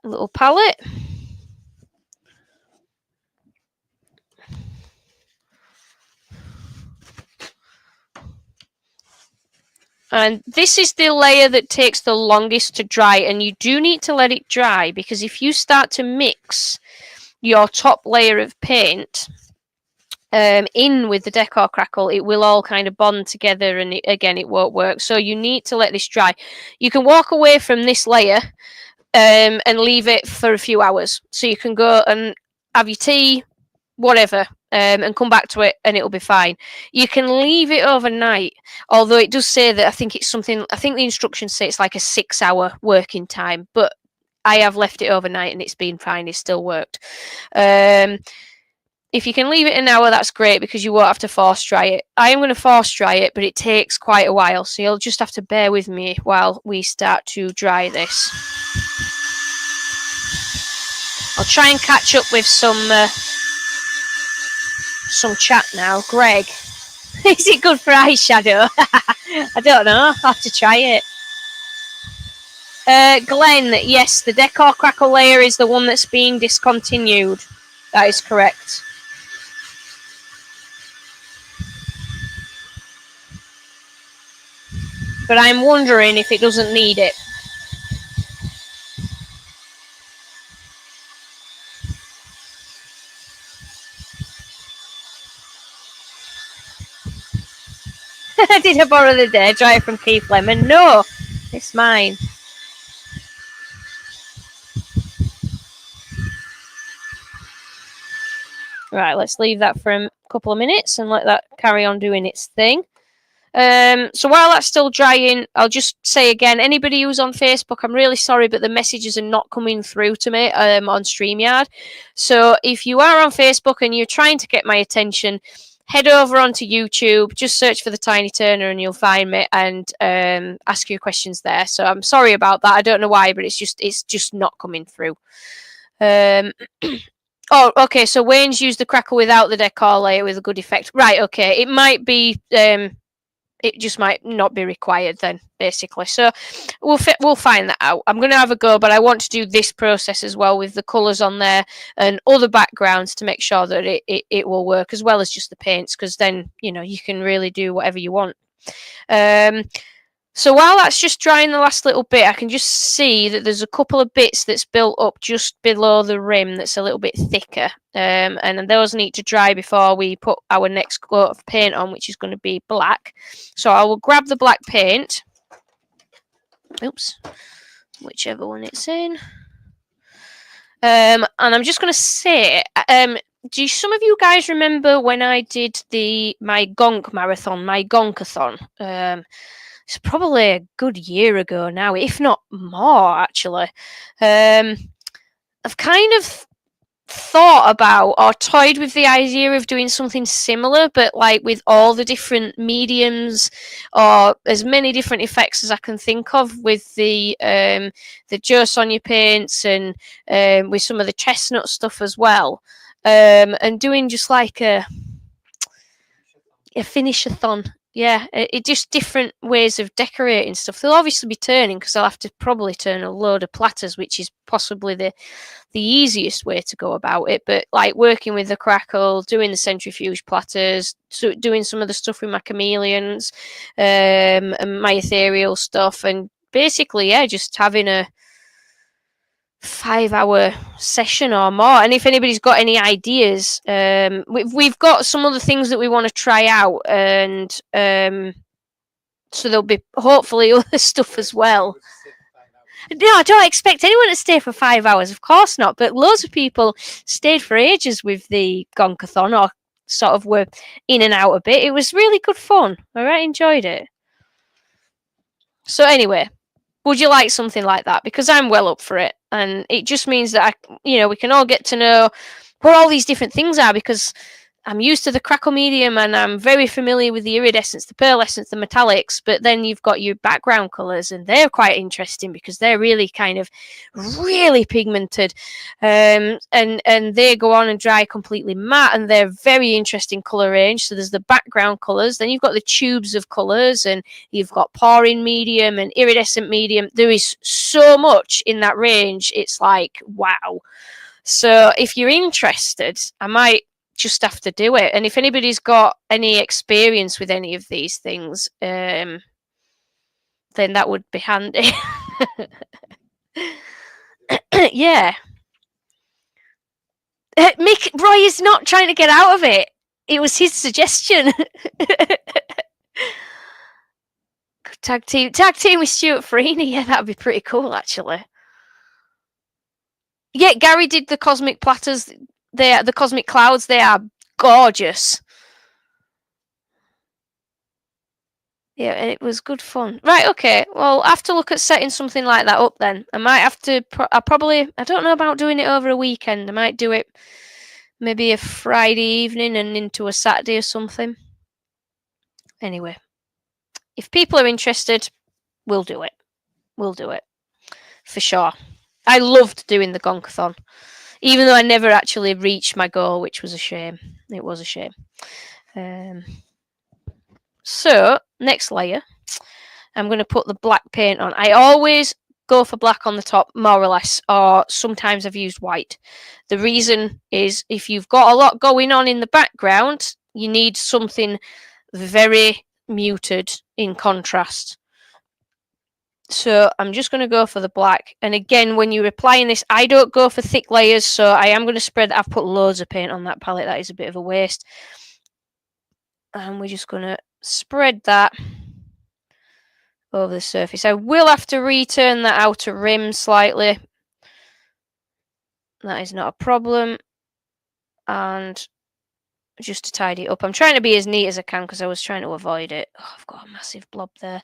little palette. And this is the layer that takes the longest to dry, and you do need to let it dry, because if you start to mix your top layer of paint in with the Decor Crackle, it will all kind of bond together, and it won't work. So you need to let this dry. You can walk away from this layer and leave it for a few hours. So you can go and have your tea, whatever, and come back to it, and it'll be fine. You can leave it overnight, although it does say that I think the instructions say it's like a 6-hour working time, but I have left it overnight and it's been fine. It's still worked. If you can leave it an hour, that's great because you won't have to force dry it. I am going to force dry it, but it takes quite a while, so you'll just have to bear with me while we start to dry this. I'll try and catch up with some chat now. Greg, is it good for eyeshadow? I don't know. I'll have to try it. Glenn, yes, the Decor Crackle layer is the one that's being discontinued. That is correct. But I'm wondering if it doesn't need it. Did I borrow the day dryer from Keith Lemon? No, it's mine. Right, let's leave that for a couple of minutes and let that carry on doing its thing. So while that's still drying, I'll just say again, anybody who's on Facebook, I'm really sorry, but the messages are not coming through to me on StreamYard. So if you are on Facebook and you're trying to get my attention, head over onto YouTube, just search for the Tiny Turner and you'll find me and ask your questions there. So I'm sorry about that. I don't know why, but it's just not coming through. Oh, okay, so Wayne's used the Crackle without the Decor layer with a good effect. Right, okay, it might be... it just might not be required then, basically. So we'll find that out. I'm going to have a go, but I want to do this process as well with the colours on there and other backgrounds to make sure that it will work, as well as just the paints, because then, you know, you can really do whatever you want. So while that's just drying the last little bit, I can just see that there's a couple of bits that's built up just below the rim that's a little bit thicker. And those need to dry before we put our next coat of paint on, which is going to be black. So I will grab the black paint. Oops. Whichever one it's in. And I'm just going to say... do some of you guys remember when I did my Gonk marathon, my Gonkathon? It's probably a good year ago now, if not more, actually. I've kind of thought about or toyed with the idea of doing something similar, but like with all the different mediums or as many different effects as I can think of with the Jo Sonja paints and with some of the chestnut stuff as well. And doing just like a finish-a-thon. Yeah, it just different ways of decorating stuff. They'll obviously be turning because I'll have to probably turn a load of platters, which is possibly the easiest way to go about it. But like working with the Crackle, doing the centrifuge platters, doing some of the stuff with my chameleons, and my ethereal stuff, and basically, yeah, just having a 5-hour session or more. And if anybody's got any ideas, we've got some other things that we want to try out, and so there'll be hopefully other stuff as well. No, I don't expect anyone to stay for 5 hours, of course not, but loads of people stayed for ages with the Gonkathon, or sort of were in and out a bit. It was really good fun. I really enjoyed it. So anyway, would you like something like that? Because I'm well up for it. And it just means that, we can all get to know what all these different things are, because I'm used to the Crackle medium and I'm very familiar with the iridescence, the pearlescence, the metallics, but then you've got your background colours, and they're quite interesting because they're really kind of really pigmented, and they go on and dry completely matte, and they're very interesting colour range. So there's the background colours, then you've got the tubes of colours, and you've got pouring medium and iridescent medium. There is so much in that range. It's like, wow. So if you're interested, I might just have to do it. And if anybody's got any experience with any of these things, then that would be handy. Yeah. Roy is not trying to get out of it. It was his suggestion. Tag team with Stuart Freeney. Yeah, that'd be pretty cool, actually. Yeah, Gary did the cosmic platters. The cosmic clouds. They are gorgeous. Yeah, it was good fun. Right, okay. Well, I have to look at setting something like that up then. I might have to. I don't know about doing it over a weekend. I might do it maybe a Friday evening and into a Saturday or something. Anyway, if people are interested, we'll do it. We'll do it for sure. I loved doing the Gonkathon, even though I never actually reached my goal, which was a shame. It was a shame. So next layer, I'm going to put the black paint on. I always go for black on the top, more or less, or sometimes I've used white. The reason is if you've got a lot going on in the background, you need something very muted in contrast. So I'm just going to go for the black. And again, when you're applying this, I don't go for thick layers, so I am going to spread. I've put loads of paint on that palette. That is a bit of a waste. And we're just going to spread that over the surface. I will have to return that outer rim slightly. That is not a problem. And just to tidy it up, I'm trying to be as neat as I can because I was trying to avoid it. Oh, I've got a massive blob there.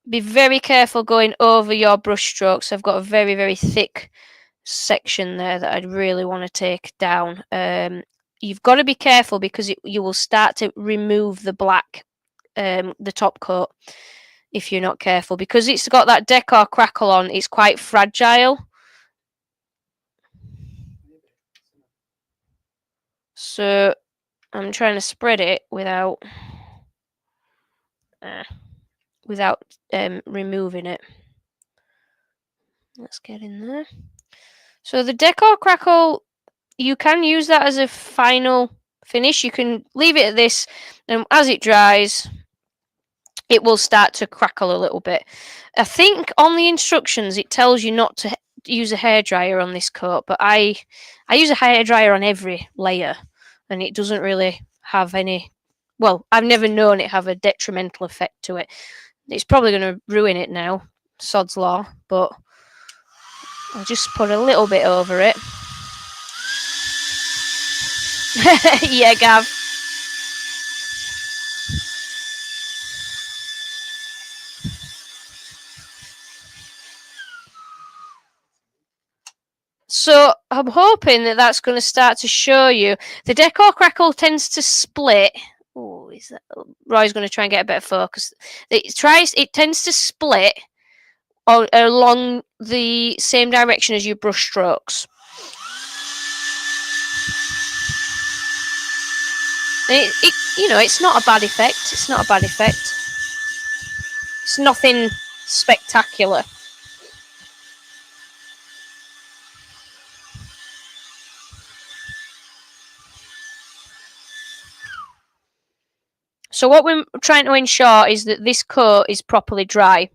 Be very careful going over your brush strokes. I've got a very, very thick section there that I'd really want to take down. You've got to be careful because you will start to remove the black, the top coat, if you're not careful, because it's got that Decor Crackle on. It's quite fragile. So I'm trying to spread it without removing it. Let's get in there. So the Decor Crackle, you can use that as a final finish. You can leave it at this, and as it dries, it will start to crackle a little bit. I think on the instructions it tells you not to use a hairdryer on this coat, but I use a hairdryer on every layer, and it doesn't really have any. Well, I've never known it have a detrimental effect to it. It's probably going to ruin it now, sod's law, but I'll just put a little bit over it. Yeah, Gav. So I'm hoping that that's going to start to show you. The Decor Crackle tends to split. Oh, is that Roy's going to try and get a better focus? It tends to split along the same direction as your brush strokes. It's not a bad effect. It's not a bad effect. It's nothing spectacular. So what we're trying to ensure is that this coat is properly dry.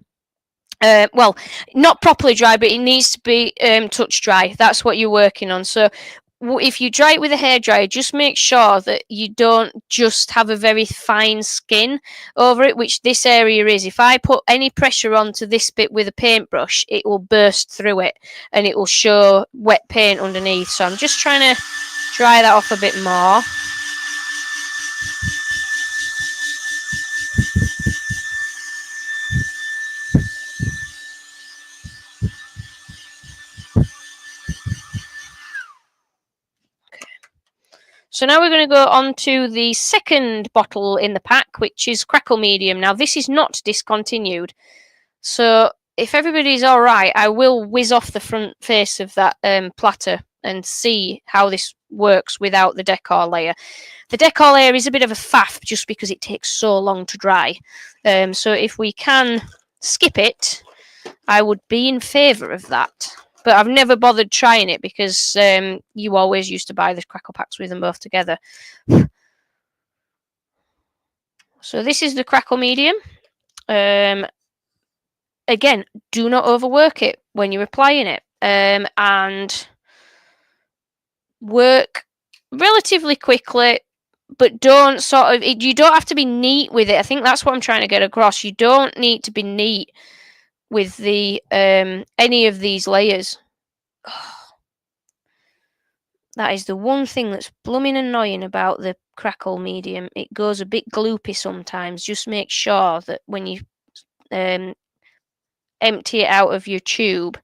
Well, not properly dry, but it needs to be touch dry. That's what you're working on. So if you dry it with a hairdryer, just make sure that you don't just have a very fine skin over it, which this area is. If I put any pressure onto this bit with a paintbrush, it will burst through it and it will show wet paint underneath. So I'm just trying to dry that off a bit more. So now we're going to go on to the second bottle in the pack, which is Crackle Medium. Now, this is not discontinued. So if everybody's all right, I will whiz off the front face of that platter and see how this works without the Decor layer. The Decor layer is a bit of a faff just because it takes so long to dry. So if we can skip it, I would be in favour of that. But I've never bothered trying it because you always used to buy the Crackle packs with them both together. So this is the Crackle Medium. Again, do not overwork it when you're applying it. And work relatively quickly, but don't you don't have to be neat with it. I think that's what I'm trying to get across. You don't need to be neat with the any of these layers. That is the one thing that's blooming annoying about the Crackle medium. It goes a bit gloopy sometimes. Just make sure that when you empty it out of your tube,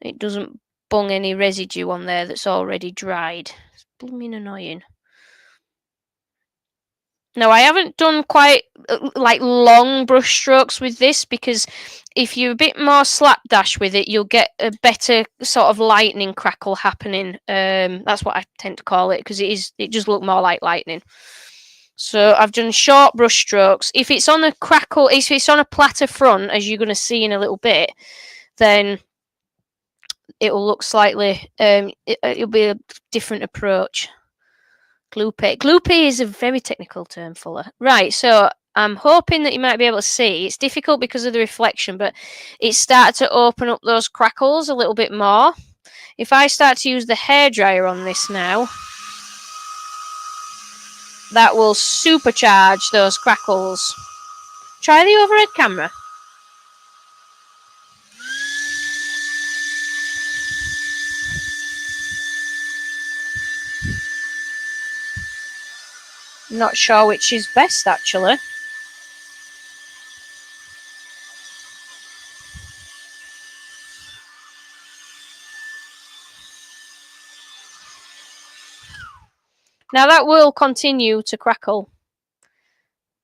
it doesn't bung any residue on there that's already dried. It's blooming annoying. Now, I haven't done quite like long brush strokes with this, because if you're a bit more slapdash with it, you'll get a better sort of lightning crackle happening. That's what I tend to call it, because it just look more like lightning. So I've done short brush strokes. If it's on a crackle, if it's on a platter front, as you're going to see in a little bit, then it will look slightly, it'll be a different approach. Gloopy. Gloopy is a very technical term, Fuller. Right, so I'm hoping that you might be able to see. It's difficult because of the reflection, but it's started to open up those crackles a little bit more. If I start to use the hairdryer on this now, that will supercharge those crackles. Try the overhead camera. Not sure which is best, actually. Now that will continue to crackle,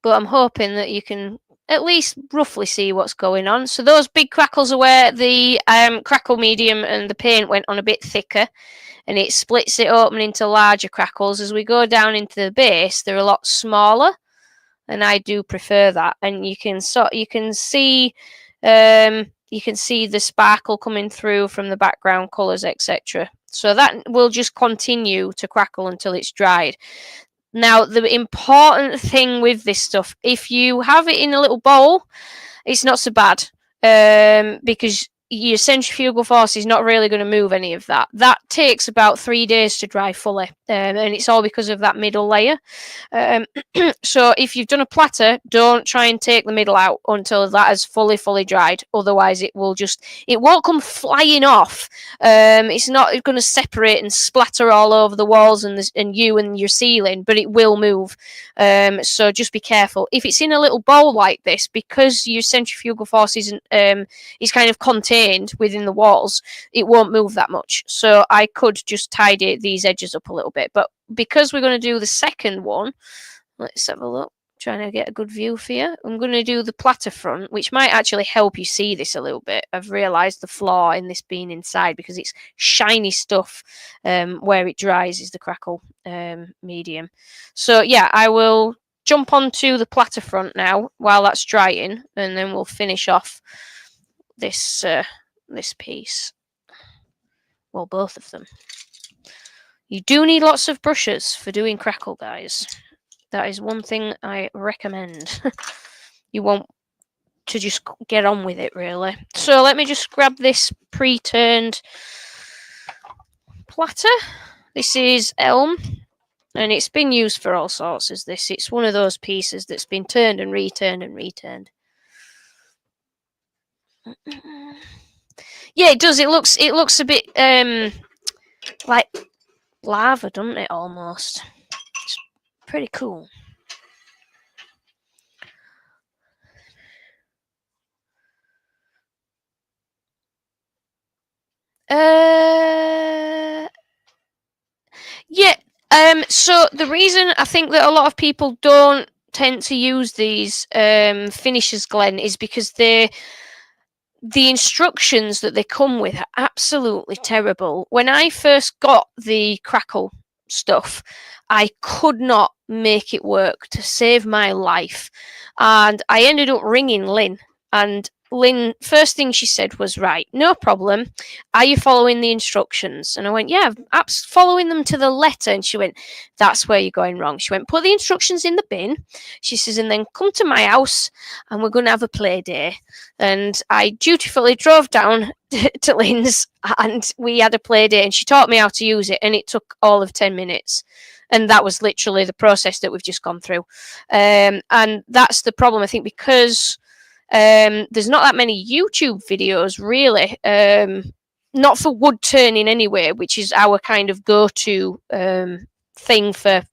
but I'm hoping that you can at least roughly see what's going on. So those big crackles are where the Crackle medium and the paint went on a bit thicker, and it splits it open into larger crackles. As we go down into the base, they're a lot smaller, and I do prefer that. And you can see the sparkle coming through from the background colours, etc. So that will just continue to crackle until it's dried. Now, the important thing with this stuff, if you have it in a little bowl, it's not so bad, because your centrifugal force is not really going to move any of that. That takes about 3 days to dry fully, and it's all because of that middle layer. So if you've done a platter, don't try and take the middle out until that is fully dried. Otherwise, it won't come flying off. It's not going to separate and splatter all over the walls and your ceiling, but it will move. So just be careful. If it's in a little bowl like this, because your centrifugal force is kind of contained within the walls, it won't move that much. So I could just tidy these edges up a little bit. But because we're going to do the second one, let's have a look. Trying to get a good view for you. I'm going to do the platter front, which might actually help you see this a little bit. I've realised the flaw in this being inside, because it's shiny stuff where it dries is the Crackle medium. So yeah, I will jump onto the platter front now while that's drying, and then we'll finish off this piece. Well, both of them. You do need lots of brushes for doing Crackle, guys. That is one thing I recommend. You want to just get on with it, really. So let me just grab this pre-turned platter. This is elm, and it's been used for all sorts as this. It's one of those pieces that's been turned and returned and returned. Yeah, it does. It looks a bit like lava, doesn't it, almost? It's pretty cool. Yeah. So the reason I think that a lot of people don't tend to use these finishes, Glenn, is because the instructions that they come with are absolutely terrible. When I first got the Crackle stuff, I could not make it work to save my life, and I ended up ringing Lynn. And Lynn, first thing she said was, right, no problem. Are you following the instructions? And I went, yeah, I'm following them to the letter. And she went, that's where you're going wrong. She went, put the instructions in the bin. She says, and then come to my house and we're going to have a play day. And I dutifully drove down to Lynn's and we had a play day, and she taught me how to use it, and it took all of 10 minutes. And that was literally the process that we've just gone through. And that's the problem, I think, because there's not that many YouTube videos really not for wood turning anyway, which is our kind of go-to thing for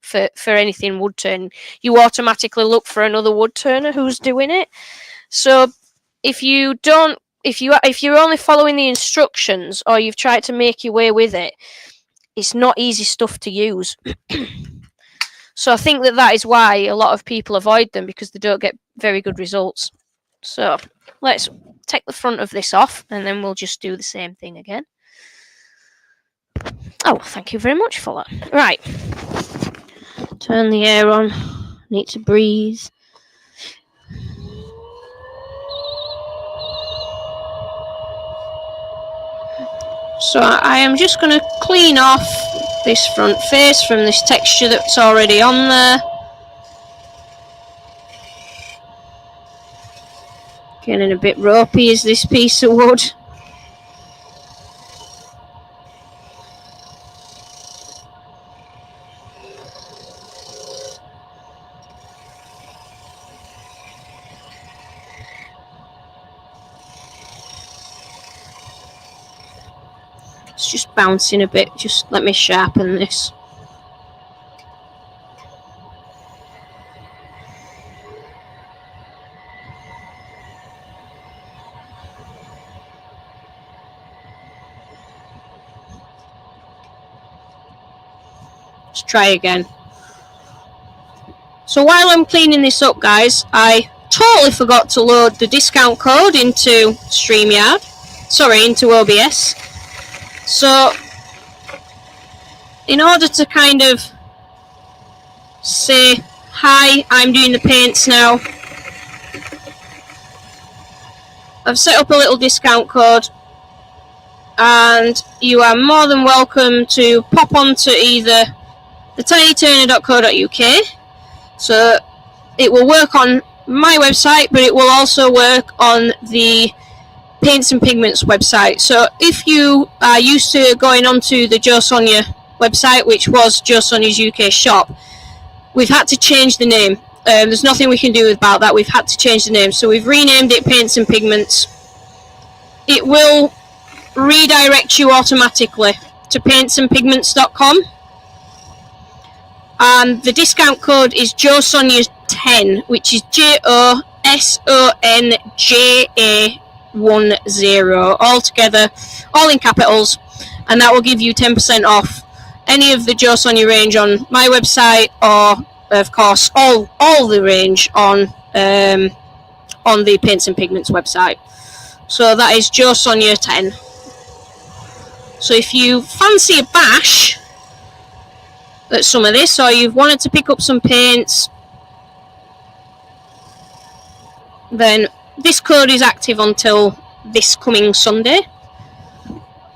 anything wood turning. You automatically look for another wood turner who's doing it. So if you're only following the instructions, or you've tried to make your way with it, it's not easy stuff to use. So I think that is why a lot of people avoid them, because they don't get very good results. So let's take the front of this off, and then we'll just do the same thing again. Oh, thank you very much for that. Right. Turn the air on. Need to breathe. So I am just going to clean off this front face from this texture that's already on there. Getting a bit ropey is this piece of wood. It's just bouncing a bit, just let me sharpen this. Let's try again. So while I'm cleaning this up, guys, I totally forgot to load the discount code into into OBS. So in order to kind of say, hi, I'm doing the paints now, I've set up a little discount code, and you are more than welcome to pop onto either the tinyturner.co.uk. So it will work on my website, but it will also work on the Paints and Pigments website. So if you are used to going onto the Jo Sonja website, which was Jo Sonja's UK shop, we've had to change the name. There's nothing we can do about that. We've had to change the name. So we've renamed it Paints and Pigments. It will redirect you automatically to paintsandpigments.com. And the discount code is Jo Sonja 10, which is JOSONJA10, all together, all in capitals, and that will give you 10% off any of the Jo Sonja range on my website, or of course all the range on the Paints and Pigments website. So that is Jo Sonja 10. So if you fancy a bash at some of this, or you've wanted to pick up some paints, then this code is active until this coming Sunday,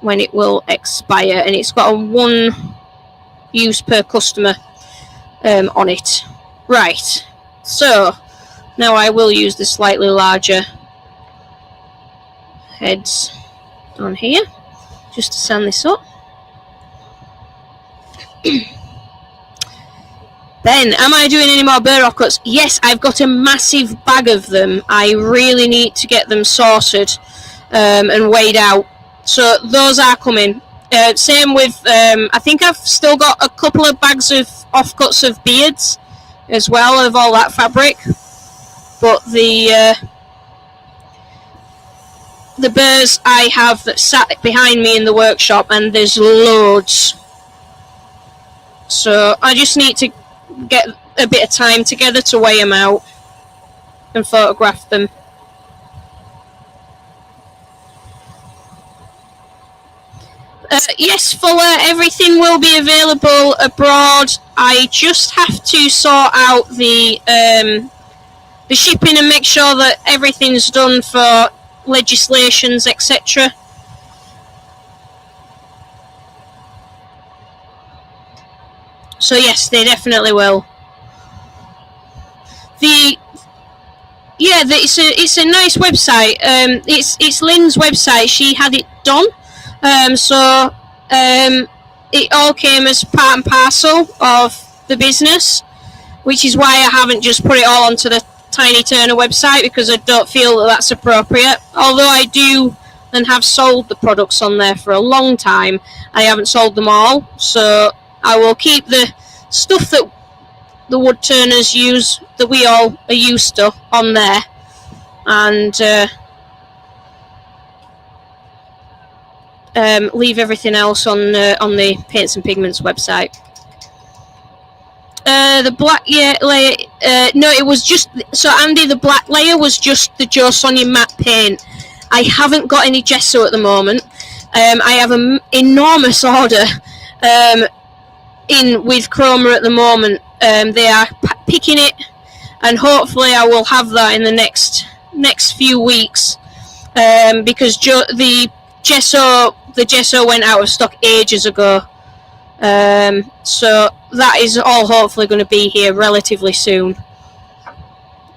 when it will expire, and it's got a 1 use per customer on it. Right, so now I will use the slightly larger heads on here just to sand this up. Then, am I doing any more burr off cuts? Yes, I've got a massive bag of them. I really need to get them sorted and weighed out. So those are coming. Same with, I think I've still got a couple of bags of offcuts of beards as well, of all that fabric. But the burrs I have that sat behind me in the workshop, and there's loads. So I just need to get a bit of time together to weigh them out and photograph them. Yes, Fuller, everything will be available abroad. I just have to sort out the shipping and make sure that everything's done for legislations, etc. So yes, they definitely will. It's a nice website. It's Lynn's website. She had it done. It all came as part and parcel of the business, which is why I haven't just put it all onto the Tiny Turner website, because I don't feel that that's appropriate. Although I do and have sold the products on there for a long time. I haven't sold them all, so I will keep the stuff that the wood turners use, that we all are used to, on there, and leave everything else on the Paints and Pigments website. The black layer, no, it was just, so Andy, the black layer was just the Jo Sonja matte paint. I haven't got any gesso at the moment. I have an enormous order in with Chroma at the moment. They are picking it, and hopefully I will have that in the next few weeks, because the gesso went out of stock ages ago. So that is all hopefully going to be here relatively soon.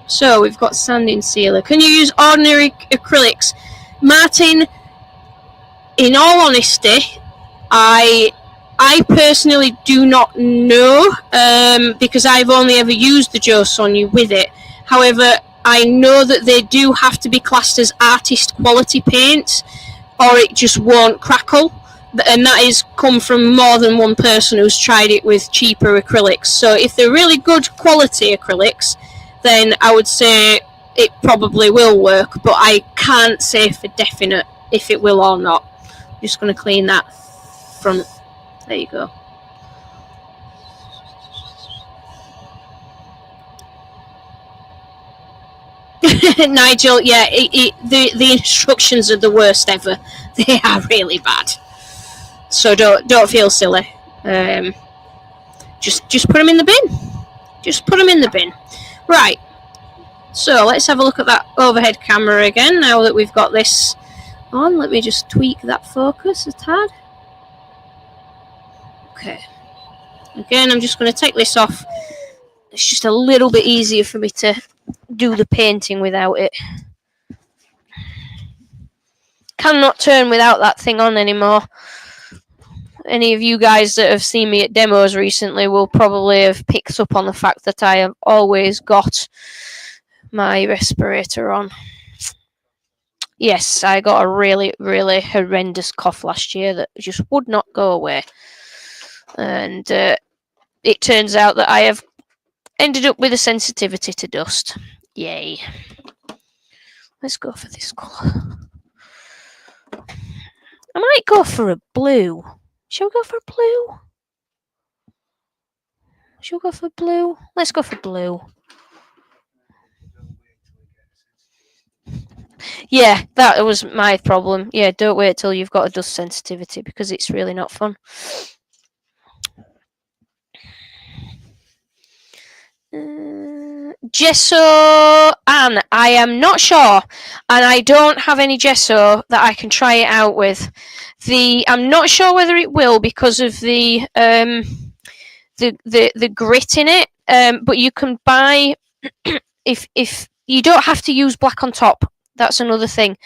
So we've got sanding sealer. Can you use ordinary acrylics? Martin, in all honesty, I personally do not know, because I've only ever used the Jo Sonja with it. However, I know that they do have to be classed as artist quality paints, or it just won't crackle. And that has come from more than one person who's tried it with cheaper acrylics. So if they're really good quality acrylics, then I would say it probably will work, but I can't say for definite if it will or not. I'm just going to clean that front. There you go. Nigel, yeah, the instructions are the worst ever. They are really bad. So don't feel silly. Just put them in the bin. Just put them in the bin. Right. So let's have a look at that overhead camera again. Now that we've got this on, let me just tweak that focus a tad. Okay. Again, I'm just going to take this off. It's just a little bit easier for me to do the painting without it. Cannot turn without that thing on anymore. Any of you guys that have seen me at demos recently will probably have picked up on the fact that I have always got my respirator on. Yes, I got a really, really horrendous cough last year that just would not go away. And it turns out that I have ended up with a sensitivity to dust. Yay. Let's go for this colour. I might go for a blue. Shall we go for blue? Shall we go for blue? Let's go for blue. Yeah, that was my problem. Yeah, don't wait till you've got a dust sensitivity, because it's really not fun. Gesso, Anne, I am not sure, and I don't have any gesso that I can try it out with. I'm not sure whether it will because of the grit in it. But you can buy if you don't have to use black on top. That's another thing.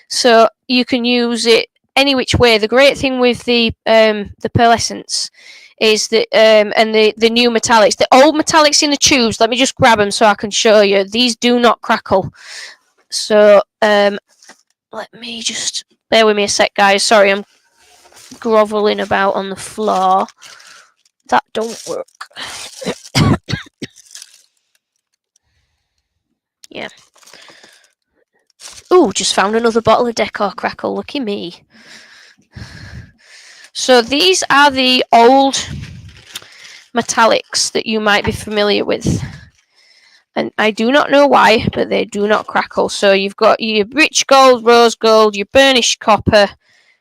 So you can use it any which way. The great thing with the pearlescence is that and the new metallics, the old metallics in the tubes. Let me just grab them so I can show you. These do not crackle. So let me just bear with me a sec, guys. Sorry, I'm groveling about on the floor. That don't work. Yeah. Ooh, just found another bottle of Decor Crackle. Lucky me. So these are the old metallics that you might be familiar with. And I do not know why, but they do not crackle. So you've got your rich gold, rose gold, your burnished copper,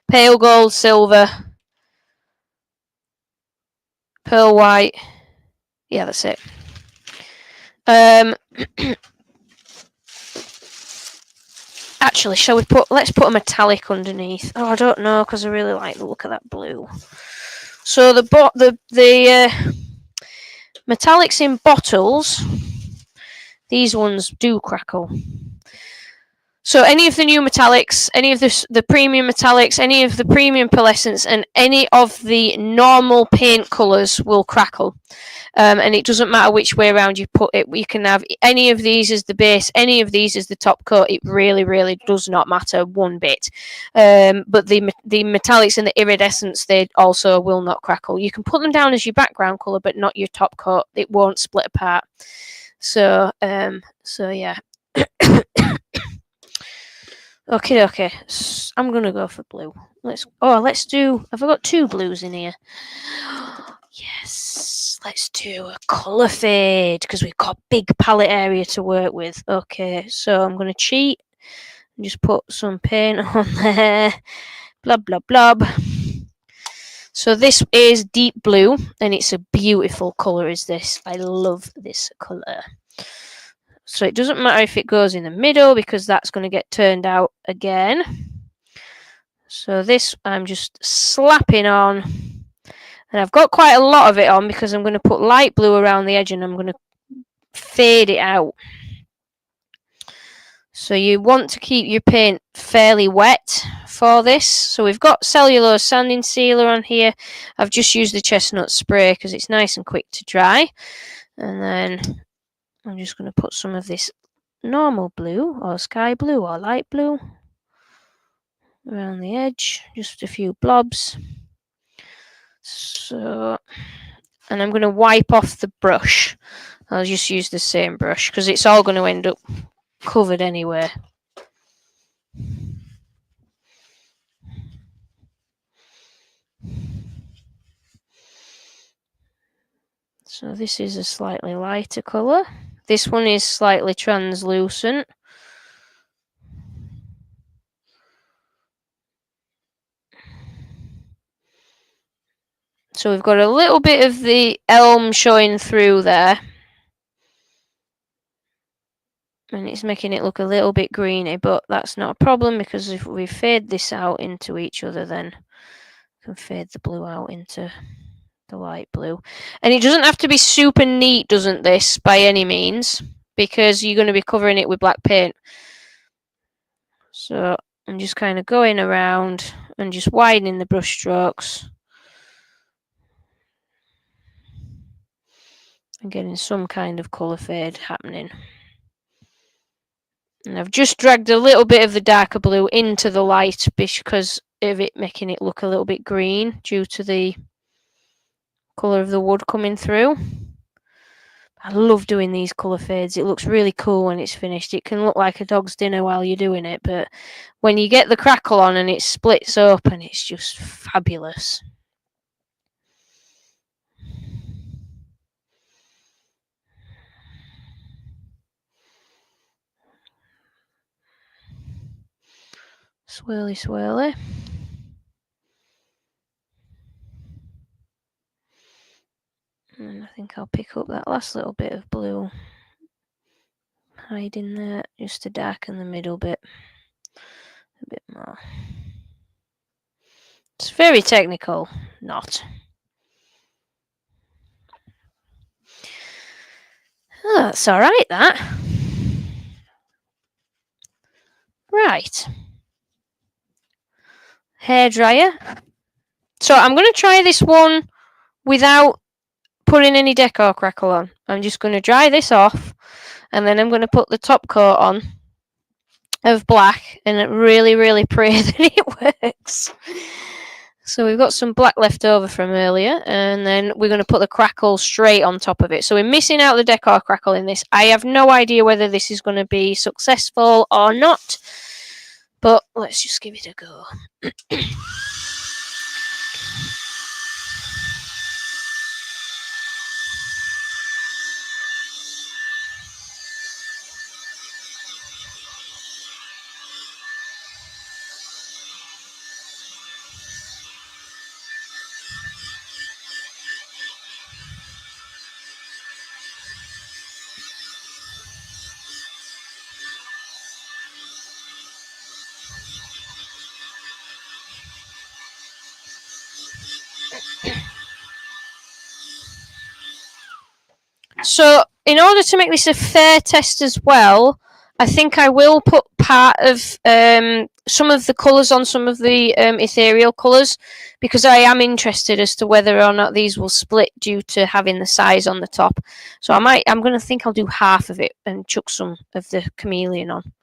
pale gold, silver, pearl white. Yeah, that's it. Actually, let's put a metallic underneath. Oh, I don't know, because I really like the look of that blue. So the metallics in bottles, these ones do crackle. So any of the new metallics, any of the premium metallics, any of the premium pearlescents, and any of the normal paint colours will crackle. And it doesn't matter which way around you put it. You can have any of these as the base, any of these as the top coat. It really, really does not matter one bit. But the metallics and the iridescents, they also will not crackle. You can put them down as your background colour, but not your top coat. It won't split apart. So yeah. Okay. I'm gonna go for blue. Let's do. Have I got 2 blues in here? Yes. Let's do a colour fade because we've got big palette area to work with. Okay, so I'm gonna cheat and just put some paint on there. Blub blub blub. So this is deep blue, and it's a beautiful colour. Is this? I love this colour. So it doesn't matter if it goes in the middle because that's going to get turned out again. So this I'm just slapping on. And I've got quite a lot of it on because I'm going to put light blue around the edge and I'm going to fade it out. So you want to keep your paint fairly wet for this. So we've got cellulose sanding sealer on here. I've just used the chestnut spray because it's nice and quick to dry. And then I'm just going to put some of this normal blue or sky blue or light blue around the edge. Just a few blobs. So, and I'm going to wipe off the brush. I'll just use the same brush because it's all going to end up covered anyway. So this is a slightly lighter colour. This one is slightly translucent. So we've got a little bit of the elm showing through there. And it's making it look a little bit greeny, but that's not a problem because if we fade this out into each other, then we can fade the blue out into the light blue. And it doesn't have to be super neat, doesn't this, by any means, because you're going to be covering it with black paint. So I'm just kind of going around and just widening the brush strokes and getting some kind of colour fade happening. And I've just dragged a little bit of the darker blue into the light because of it making it look a little bit green due to the colour of the wood coming through. I love doing these colour fades. It looks really cool when it's finished. It can look like a dog's dinner while you're doing it, but when you get the crackle on and it splits open, it's just fabulous. Swirly, swirly. And I think I'll pick up that last little bit of blue. Hide in there just to darken the middle bit a bit more. It's very technical, not. Oh, that's alright, that. Right. Hairdryer. So I'm going to try this one without putting any Decor Crackle on. I'm just going to dry this off and then I'm going to put the top coat on of black and really, really pray that it works. So we've got some black left over from earlier and then we're going to put the crackle straight on top of it. So we're missing out the Decor Crackle in this. I have no idea whether this is going to be successful or not, but let's just give it a go. So in order to make this a fair test as well, I think I will put part of some of the colours on some of the ethereal colours, because I am interested as to whether or not these will split due to having the size on the top. So I'm going to think I'll do half of it and chuck some of the chameleon on.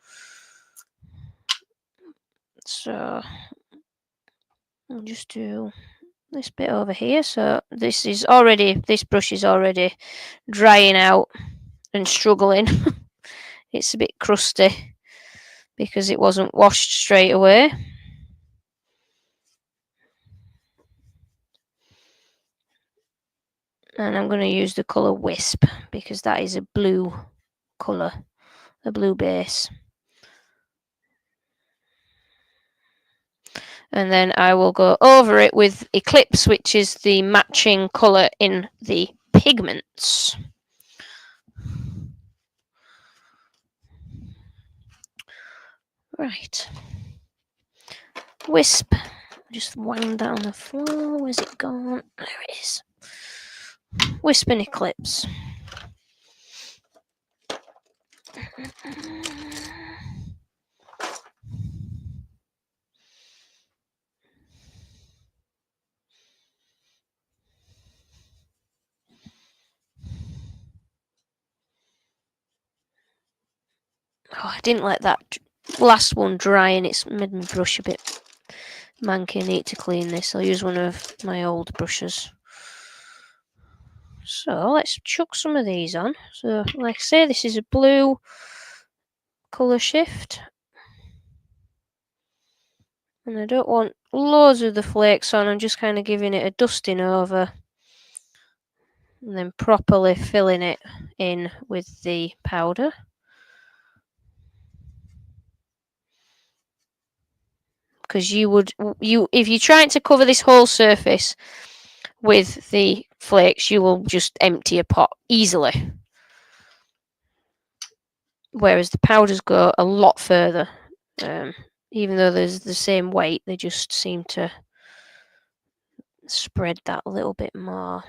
So I'll just do this bit over here. So this brush is already drying out and struggling. It's a bit crusty because it wasn't washed straight away. And I'm going to use the colour Wisp because that is a blue colour, a blue base. And then I will go over it with Eclipse, which is the matching colour in the pigments. Right. Wisp. Just wang that on the floor. Where's it gone? There it is. Wisp and Eclipse. Oh, I didn't let that last one dry and it's made my brush a bit manky. I need to clean this. I'll use one of my old brushes. So let's chuck some of these on. So like I say, this is a blue colour shift. And I don't want loads of the flakes on. I'm just kind of giving it a dusting over. And then properly filling it in with the powder. Because if you're trying to cover this whole surface with the flakes, you will just empty your pot easily. Whereas the powders go a lot further. Even though there's the same weight, they just seem to spread that a little bit more.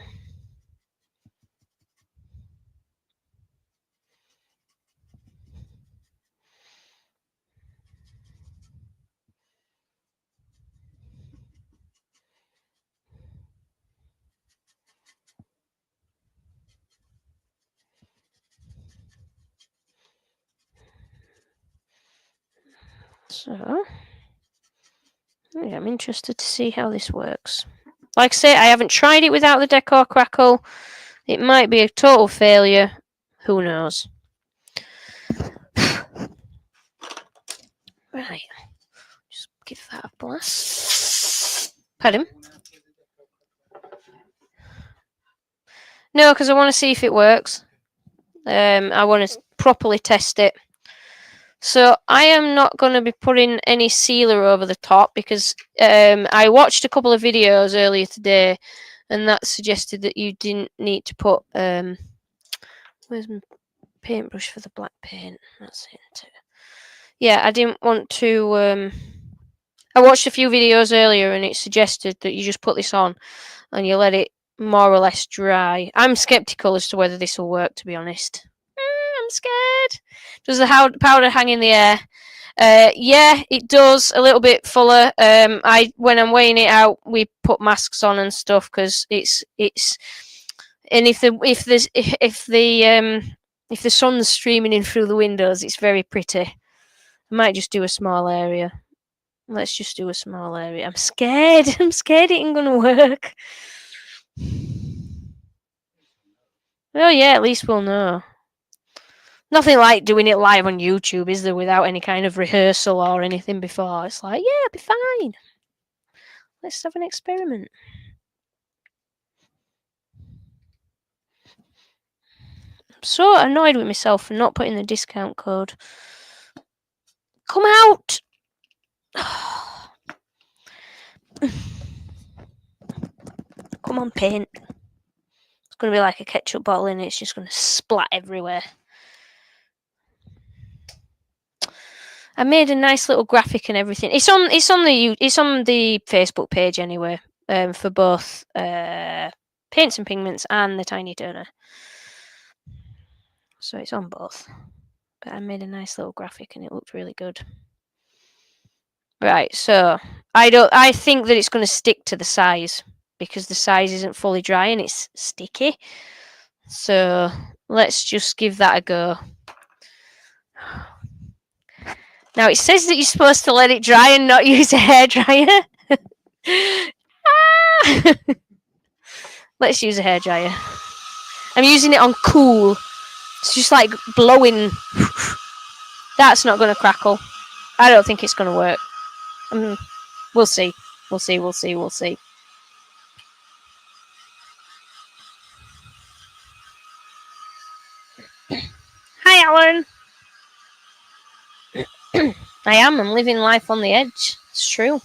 So, yeah, I'm interested to see how this works. Like I say, I haven't tried it without the Decor Crackle. It might be a total failure. Who knows? Right. Just give that a blast. Pardon? No, because I want to see if it works. I want to properly test it. So I am not going to be putting any sealer over the top because I watched a couple of videos earlier today and that suggested that you didn't need to put... where's my paintbrush for the black paint? That's it. Yeah, I didn't want to... I watched a few videos earlier and it suggested that you just put this on and you let it more or less dry. I'm skeptical as to whether this will work, to be honest. I'm scared. Does the powder hang in the air? Yeah, it does. A little bit fuller. When I'm weighing it out, we put masks on and stuff because it's. And if the sun's streaming in through the windows, it's very pretty. I might just do a small area. Let's just do a small area. I'm scared. I'm scared it ain't gonna work. Oh yeah, at least we'll know. Nothing like doing it live on YouTube, is there, without any kind of rehearsal or anything before? It's like, yeah, it'll be fine. Let's have an experiment. I'm so annoyed with myself for not putting the discount code. Come out! Come on, paint. It's going to be like a ketchup bottle and it's just going to splat everywhere. I made a nice little graphic and everything. It's on the Facebook page anyway, for both Paints and Pigments and the Tiny Turner. So it's on both. But I made a nice little graphic and it looked really good. Right, so I think that it's going to stick to the size because the size isn't fully dry and it's sticky. So let's just give that a go. Now it says that you're supposed to let it dry and not use a hairdryer. Let's use a hairdryer. I'm using it on cool. It's just like blowing. That's not going to crackle. I don't think it's going to work. We'll see. We'll see. We'll see. We'll see. Hi, Alan. I am. I'm living life on the edge. It's true.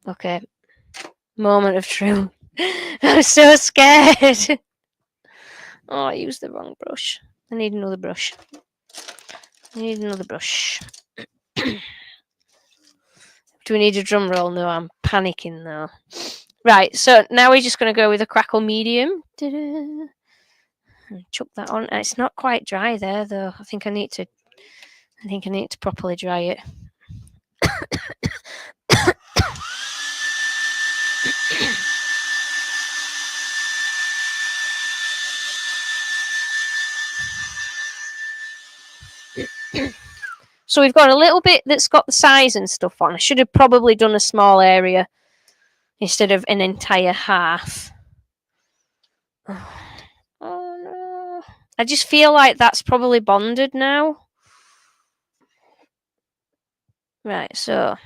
Okay. Moment of truth. I'm so scared. Oh, I used the wrong brush. I need another brush. Do we need a drum roll? No, I'm panicking though. Right, so now we're just going to go with a Crackle Medium. And chuck that on. It's not quite dry there though. I think I need to properly dry it. So we've got a little bit that's got the size and stuff on. I should have probably done a small area instead of an entire half. Oh no. I just feel like that's probably bonded now. Right, so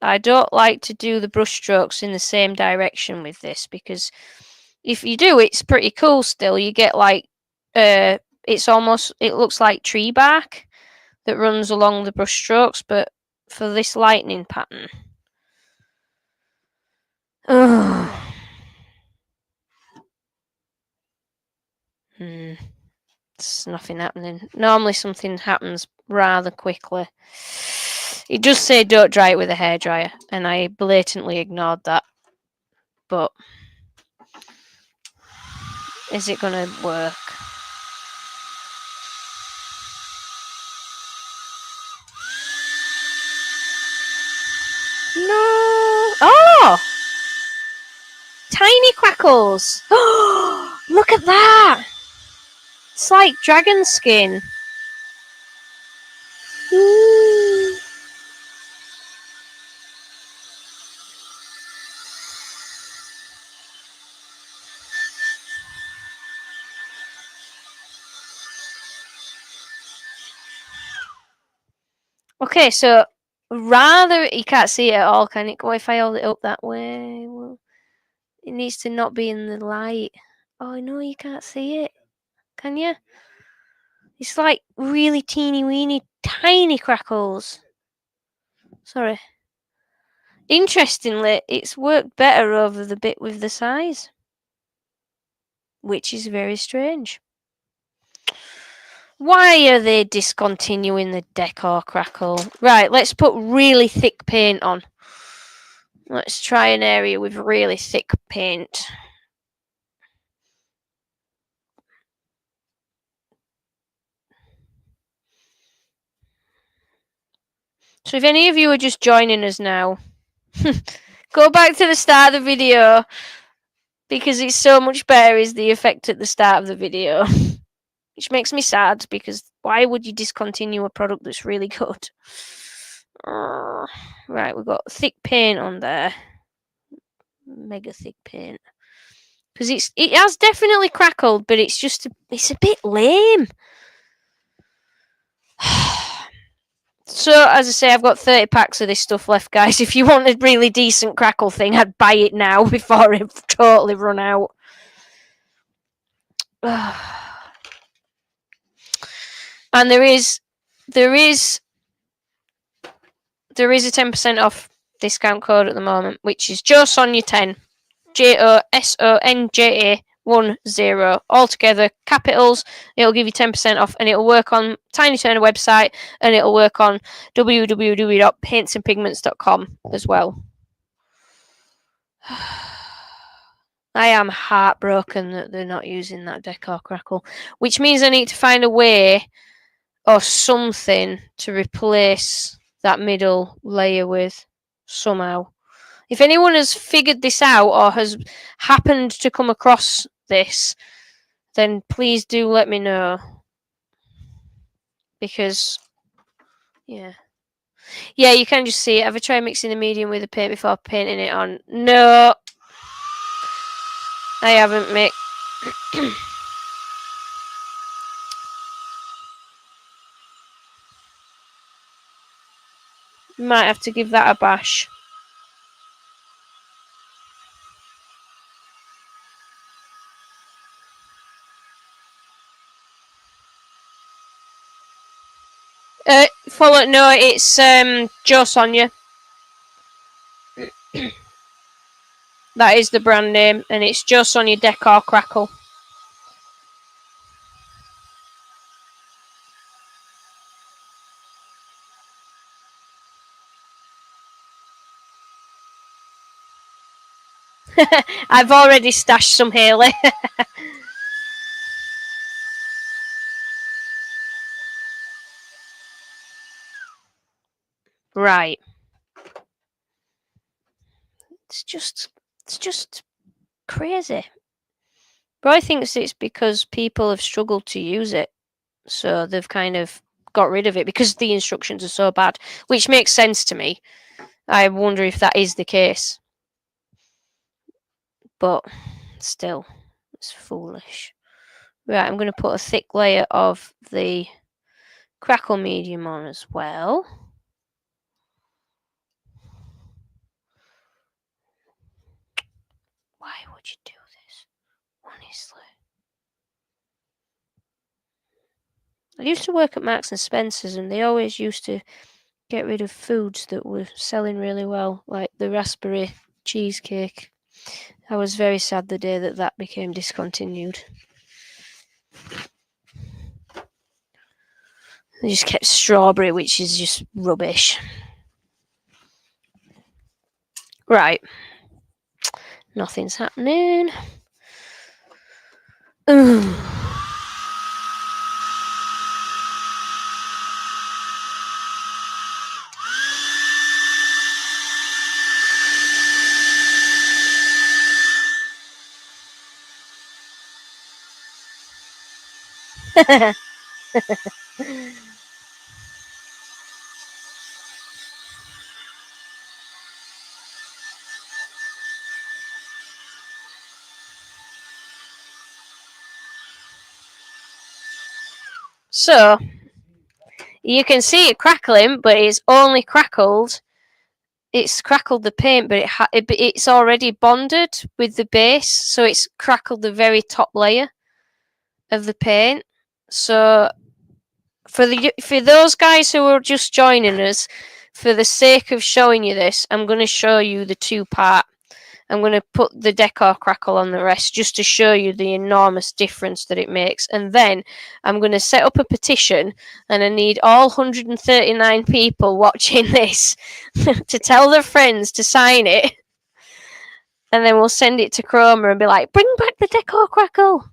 I don't like to do the brush strokes in the same direction with this because if you do, it's pretty cool still. You get like, it looks like tree bark that runs along the brush strokes, but for this lightning pattern. There's nothing happening. Normally something happens rather quickly. It does say don't dry it with a hairdryer, and I blatantly ignored that. But is it gonna work? No! Oh! Tiny crackles! Look at that! It's like dragon skin. Ooh. Okay, so rather you can't see it at all, can it? What if I hold it up that way? Well, it needs to not be in the light. Oh no, you can't see it. Can you? It's like really teeny weeny tiny crackles. Sorry. Interestingly, it's worked better over the bit with the size, which is very strange. Why are they discontinuing the Decor Crackle? Right, let's put really thick paint on. Let's try an area with really thick paint. So if any of you are just joining us now, go back to the start of the video because it's so much better is the effect at the start of the video. Which makes me sad because why would you discontinue a product that's really good? Right, we've got thick paint on there. Mega thick paint. Because it has definitely crackled, but it's a bit lame. So, as I say, I've got 30 packs of this stuff left, guys. If you want a really decent crackle thing, I'd buy it now before it totally run out. And there is a 10% off discount code at the moment, which is Jo Sonja 10, JOSONJA 10 all together, capitals. It'll give you 10% off, and it'll work on Tiny Turner website, and it'll work on www.paintsandpigments.com as well. I am heartbroken that they're not using that Decor Crackle, which means I need to find a way or something to replace that middle layer with somehow. If anyone has figured this out or has happened to come across this, then please do let me know. Because, yeah, you can just see it. Have I tried mixing the medium with the paint before painting it on? No, I haven't, Mick. Might have to give that a bash. No, it's Jo Sonja. That is the brand name, and it's Jo Sonja Decor Crackle. I've already stashed some Haley. Right. It's just crazy. Roy thinks it's because people have struggled to use it, so they've kind of got rid of it because the instructions are so bad, which makes sense to me. I wonder if that is the case. But still, it's foolish. Right, I'm going to put a thick layer of the Crackle Medium on as well. Why would you do this? Honestly. I used to work at Marks and Spencer's, and they always used to get rid of foods that were selling really well, like the raspberry cheesecake. I was very sad the day that became discontinued. They just kept strawberry, which is just rubbish. Right. Nothing's happening. So, you can see it crackling, but it's only crackled. It's crackled the paint, but it's already bonded with the base, so it's crackled the very top layer of the paint. So, for those guys who are just joining us, for the sake of showing you this, I'm going to show you the two-part. I'm going to put the Decor Crackle on the rest just to show you the enormous difference that it makes. And then I'm going to set up a petition, and I need all 139 people watching this to tell their friends to sign it. And then we'll send it to Chroma and be like, bring back the Decor Crackle.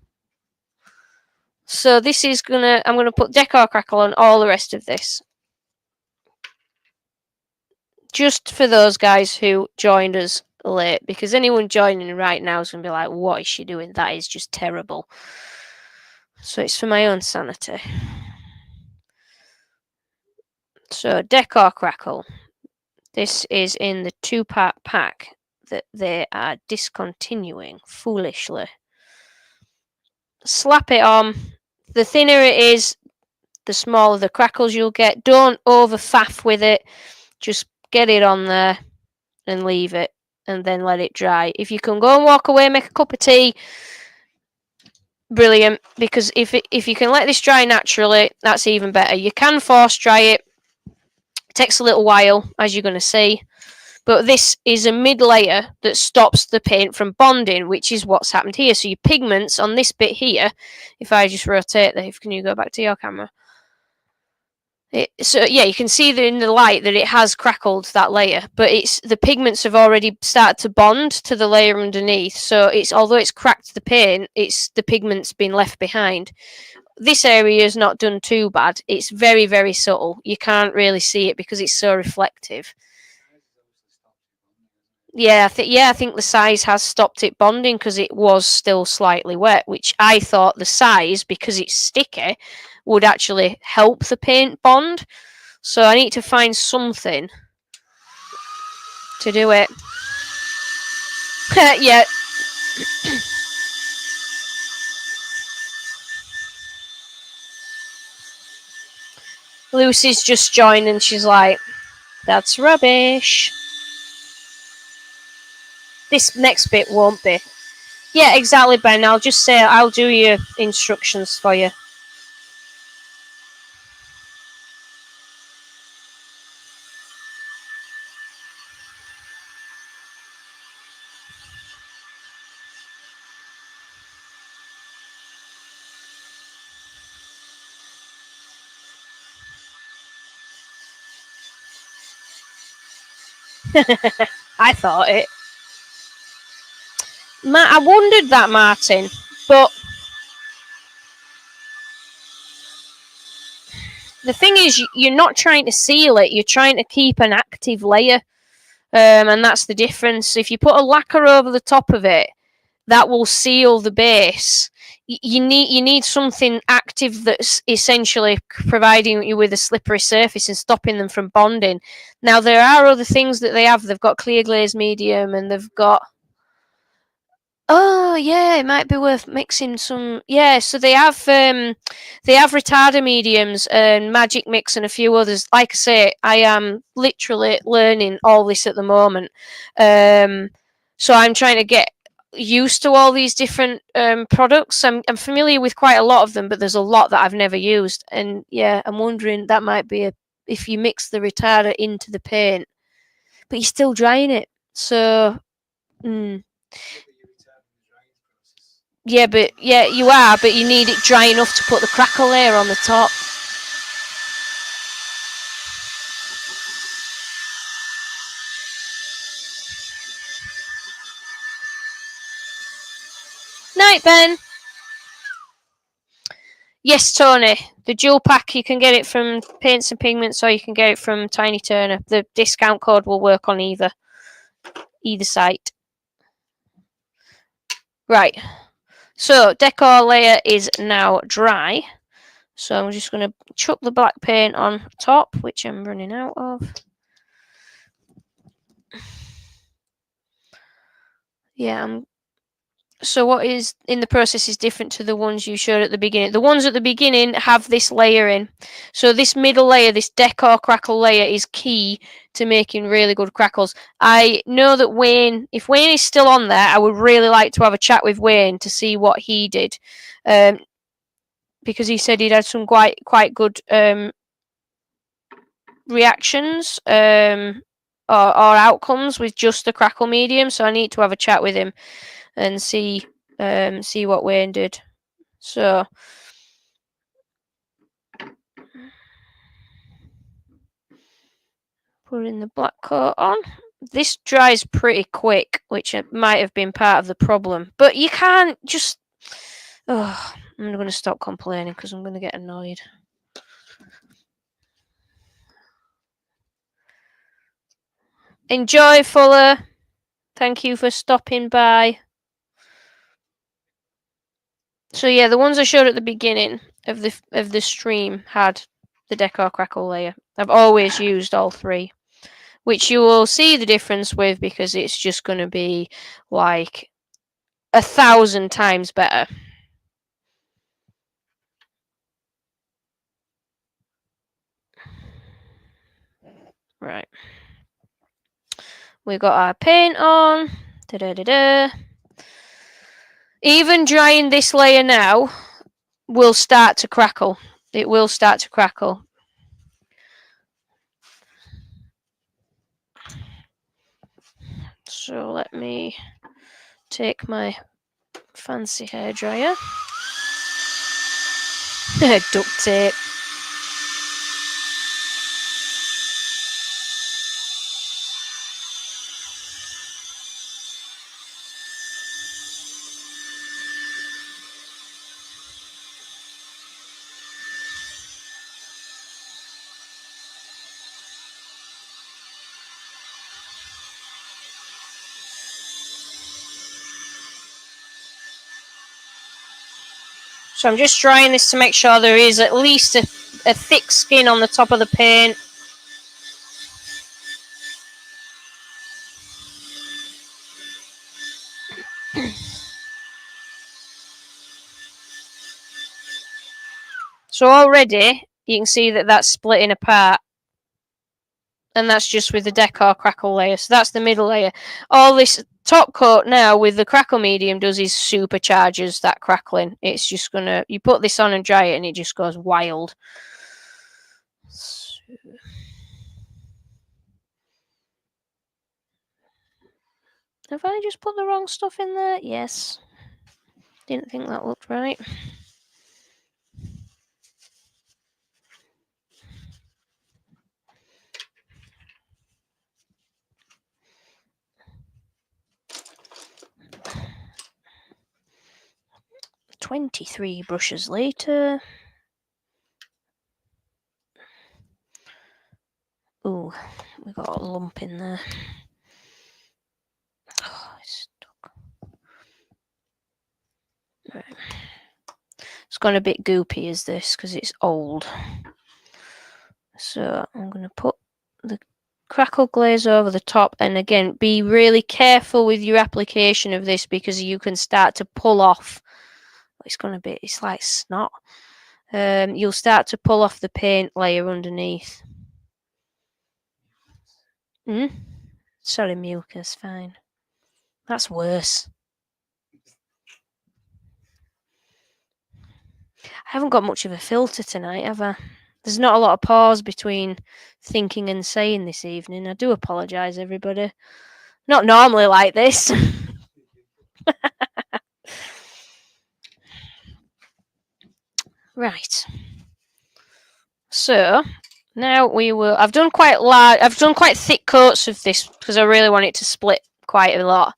So this is I'm going to put Decor Crackle on all the rest of this. Just for those guys who joined us late, because anyone joining right now is going to be like, what is she doing? That is just terrible. So it's for my own sanity. So Decor Crackle. This is in the two-part pack that they are discontinuing foolishly. Slap it on. The thinner it is, the smaller the crackles you'll get. Don't over faff with it. Just get it on there and leave it, and then let it dry. If you can go and walk away, make a cup of tea, brilliant. Because if you can let this dry naturally, that's even better. You can force dry it. It takes a little while, as you're going to see, But this is a mid layer that stops the paint from bonding, which is what's happened here. So your pigments on this bit here, if I just rotate this, can you go back to your camera? So yeah, you can see that in the light that it has crackled that layer, but it's the pigments have already started to bond to the layer underneath. So it's, although it's cracked the paint, it's the pigment's been left behind. This area is not done too bad. It's very, very subtle. You can't really see it because it's so reflective. Yeah, I think the size has stopped it bonding because it was still slightly wet, which I thought the size, because it's sticky, would actually help the paint bond. So I need to find something to do it. Yeah. Lucy's just joined and she's like, that's rubbish. This next bit won't be. Yeah, exactly, Ben. I'll just say I'll do your instructions for you. I thought it. I wondered that, Martin, but the thing is, you're not trying to seal it. You're trying to keep an active layer, and that's the difference. If you put a lacquer over the top of it, that will seal the base. You need something active that's essentially providing you with a slippery surface and stopping them from bonding. Now there are other things that they have. They've got clear glaze medium, and they've got. Oh yeah, it might be worth mixing some. Yeah, so they have retarder mediums and magic mix and a few others. Like I say, I am literally learning all this at the moment. So I'm trying to get used to all these different products. I'm familiar with quite a lot of them, but there's a lot that I've never used. And yeah, I'm wondering that might be if you mix the retarder into the paint, but you're still drying it. So. Yeah, you are, but you need it dry enough to put the crackle layer on the top. Night, Ben. Yes, Tony. The dual pack, you can get it from Paints and Pigments, or you can get it from Tiny Turner. The discount code will work on either site. Right. So Decor layer is now dry. So I'm just going to chuck the black paint on top, which I'm running out of. Yeah, so what is in the process is different to the ones you showed at the beginning. The ones at the beginning have this layer in. So this middle layer, this Decor crackle layer, is key to making really good crackles. I know that Wayne, if Wayne is still on there, I would really like to have a chat with Wayne to see what he did. Because he said he'd had some quite good reactions or outcomes with just the crackle medium. So I need to have a chat with him and see what Wayne did. So putting the black coat on. This dries pretty quick, which might have been part of the problem. But you can't just. Oh, I'm going to stop complaining because I'm going to get annoyed. Enjoy, Fuller. Thank you for stopping by. So yeah, the ones I showed at the beginning of the stream had the Decor crackle layer. I've always used all three, which you will see the difference with because it's just going to be like 1,000 times better. Right. We got our paint on. Da-da-da-da. Even drying this layer now will start to crackle. It will start to crackle. So let me take my fancy hairdryer. Duct tape. So I'm just drying this to make sure there is at least a thick skin on the top of the paint. So already you can see that that's splitting apart. And that's just with the Decor Crackle layer. So that's the middle layer. All this top coat now with the Crackle Medium does is supercharges that crackling. It's just gonna, you put this on and dry it and it just goes wild. Have I just put the wrong stuff in there? Yes. Didn't think that looked right. "23 brushes later." Ooh, we got a lump in there. Oh, it's stuck. Right. It's gone a bit goopy as this because it's old. So I'm going to put the crackle glaze over the top, and again, be really careful with your application of this because you can start to pull off. It's going to be, it's like snot. You'll start to pull off the paint layer underneath. Sorry, mucus, fine. That's worse. I haven't got much of a filter tonight, have I? There's not a lot of pause between thinking and saying this evening. I do apologise, everybody. Not normally like this. Right. So now we will. I've done quite thick coats of this because I really want it to split quite a lot.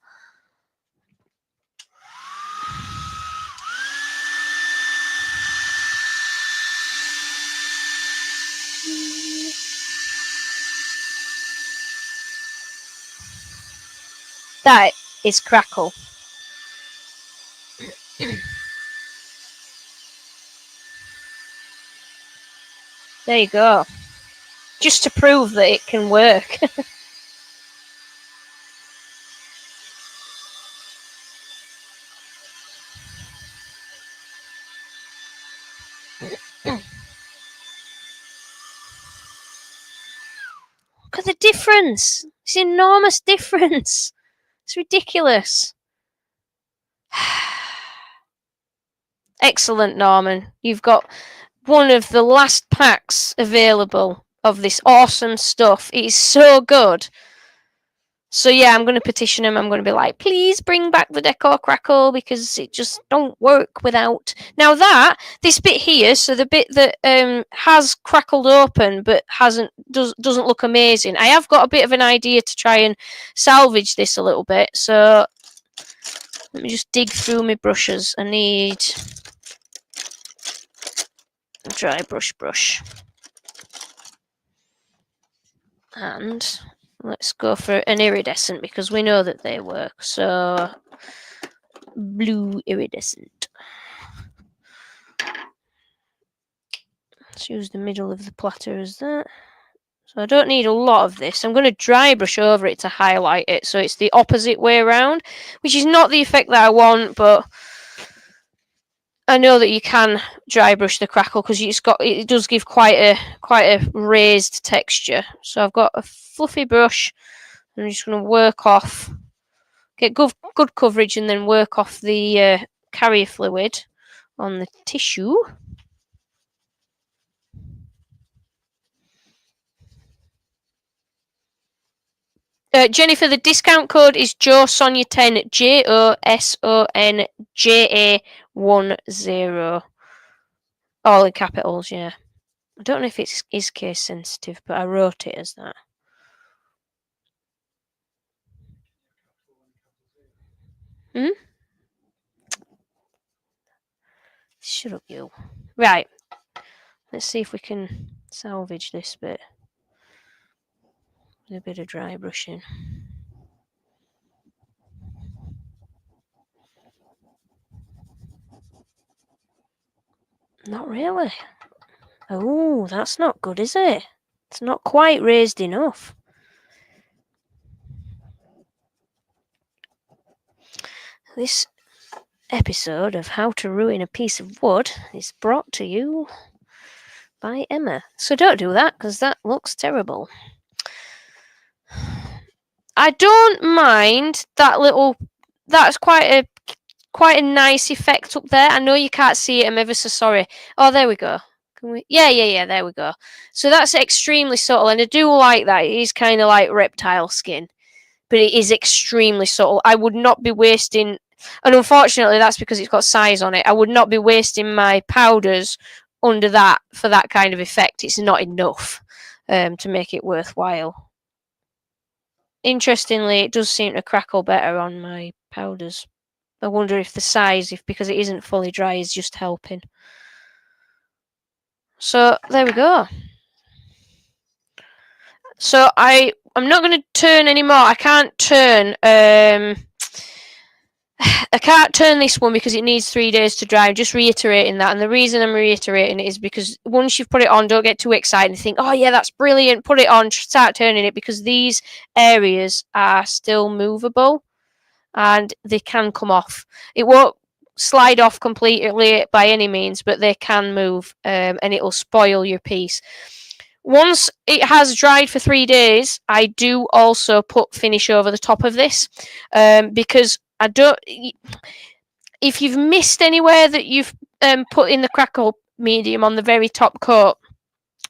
That is Crackle. There you go. Just to prove that it can work. Look at the difference. It's an enormous difference. It's ridiculous. Excellent, Norman. You've got one of the last packs available of this awesome stuff. It is so good. So yeah, I'm going to petition him. I'm going to be like, please bring back the Decor Crackle because it just don't work without. Now this bit here, so the bit that has crackled open but doesn't look amazing. I have got a bit of an idea to try and salvage this a little bit. So let me just dig through my brushes. I need a dry brush. And let's go for an iridescent because we know that they work. So blue iridescent. Let's use the middle of the platter as that. So I don't need a lot of this. I'm going to dry brush over it to highlight it. So it's the opposite way around, which is not the effect that I want, but I know that you can dry brush the crackle because it does give quite a raised texture. So I've got a fluffy brush. I'm just going to work off, get good coverage, and then work off the carrier fluid on the tissue. Jennifer, the discount code is Jo Sonja 10, JOSONJA10. All in capitals, yeah. I don't know if it is case sensitive, but I wrote it as that. Shut up, you. Right. Let's see if we can salvage this bit with a bit of dry brushing. Not really. Oh, that's not good, is it? It's not quite raised enough. This episode of How to Ruin a Piece of Wood is brought to you by Emma. So don't do that, because that looks terrible. I don't mind that little... That's quite a nice effect up there. I know you can't see it. I'm ever so sorry. Oh, there we go. Can we? Yeah. There we go. So that's extremely subtle, and I do like that. It is kind of like reptile skin, but it is extremely subtle. I would not be wasting, and unfortunately, that's because it's got size on it. I would not be wasting my powders under that for that kind of effect. It's not enough to make it worthwhile. Interestingly, it does seem to crackle better on my powders. I wonder if the size, because it isn't fully dry, is just helping. So there we go. So I'm not going to turn anymore. I can't turn. I can't turn this one because it needs 3 days to dry. I'm just reiterating that, and the reason I'm reiterating it is because once you've put it on, don't get too excited and think, "Oh yeah, that's brilliant." Put it on, start turning it, because these areas are still movable, and they can come off. It won't slide off completely by any means, but they can move, and it'll spoil your piece. Once it has dried for 3 days, I do also put finish over the top of this, because I don't... If you've missed anywhere that you've put in the Crackle medium on the very top coat,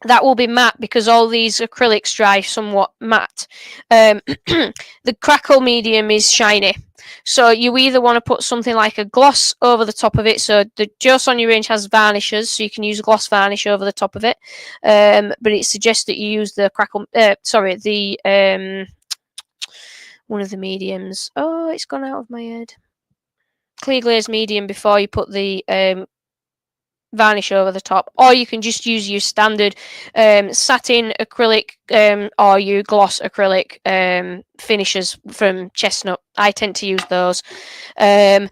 that will be matte, because all these acrylics dry somewhat matte. The Crackle medium is shiny, so you either want to put something like a gloss over the top of it. So the Jo Sonja range has varnishes, so you can use a gloss varnish over the top of it, but it suggests that you use the Crackle one of the mediums. Oh, it's gone out of my head. Clear glaze medium before you put the varnish over the top, or you can just use your standard satin acrylic or your gloss acrylic finishes from Chestnut. I tend to use those, but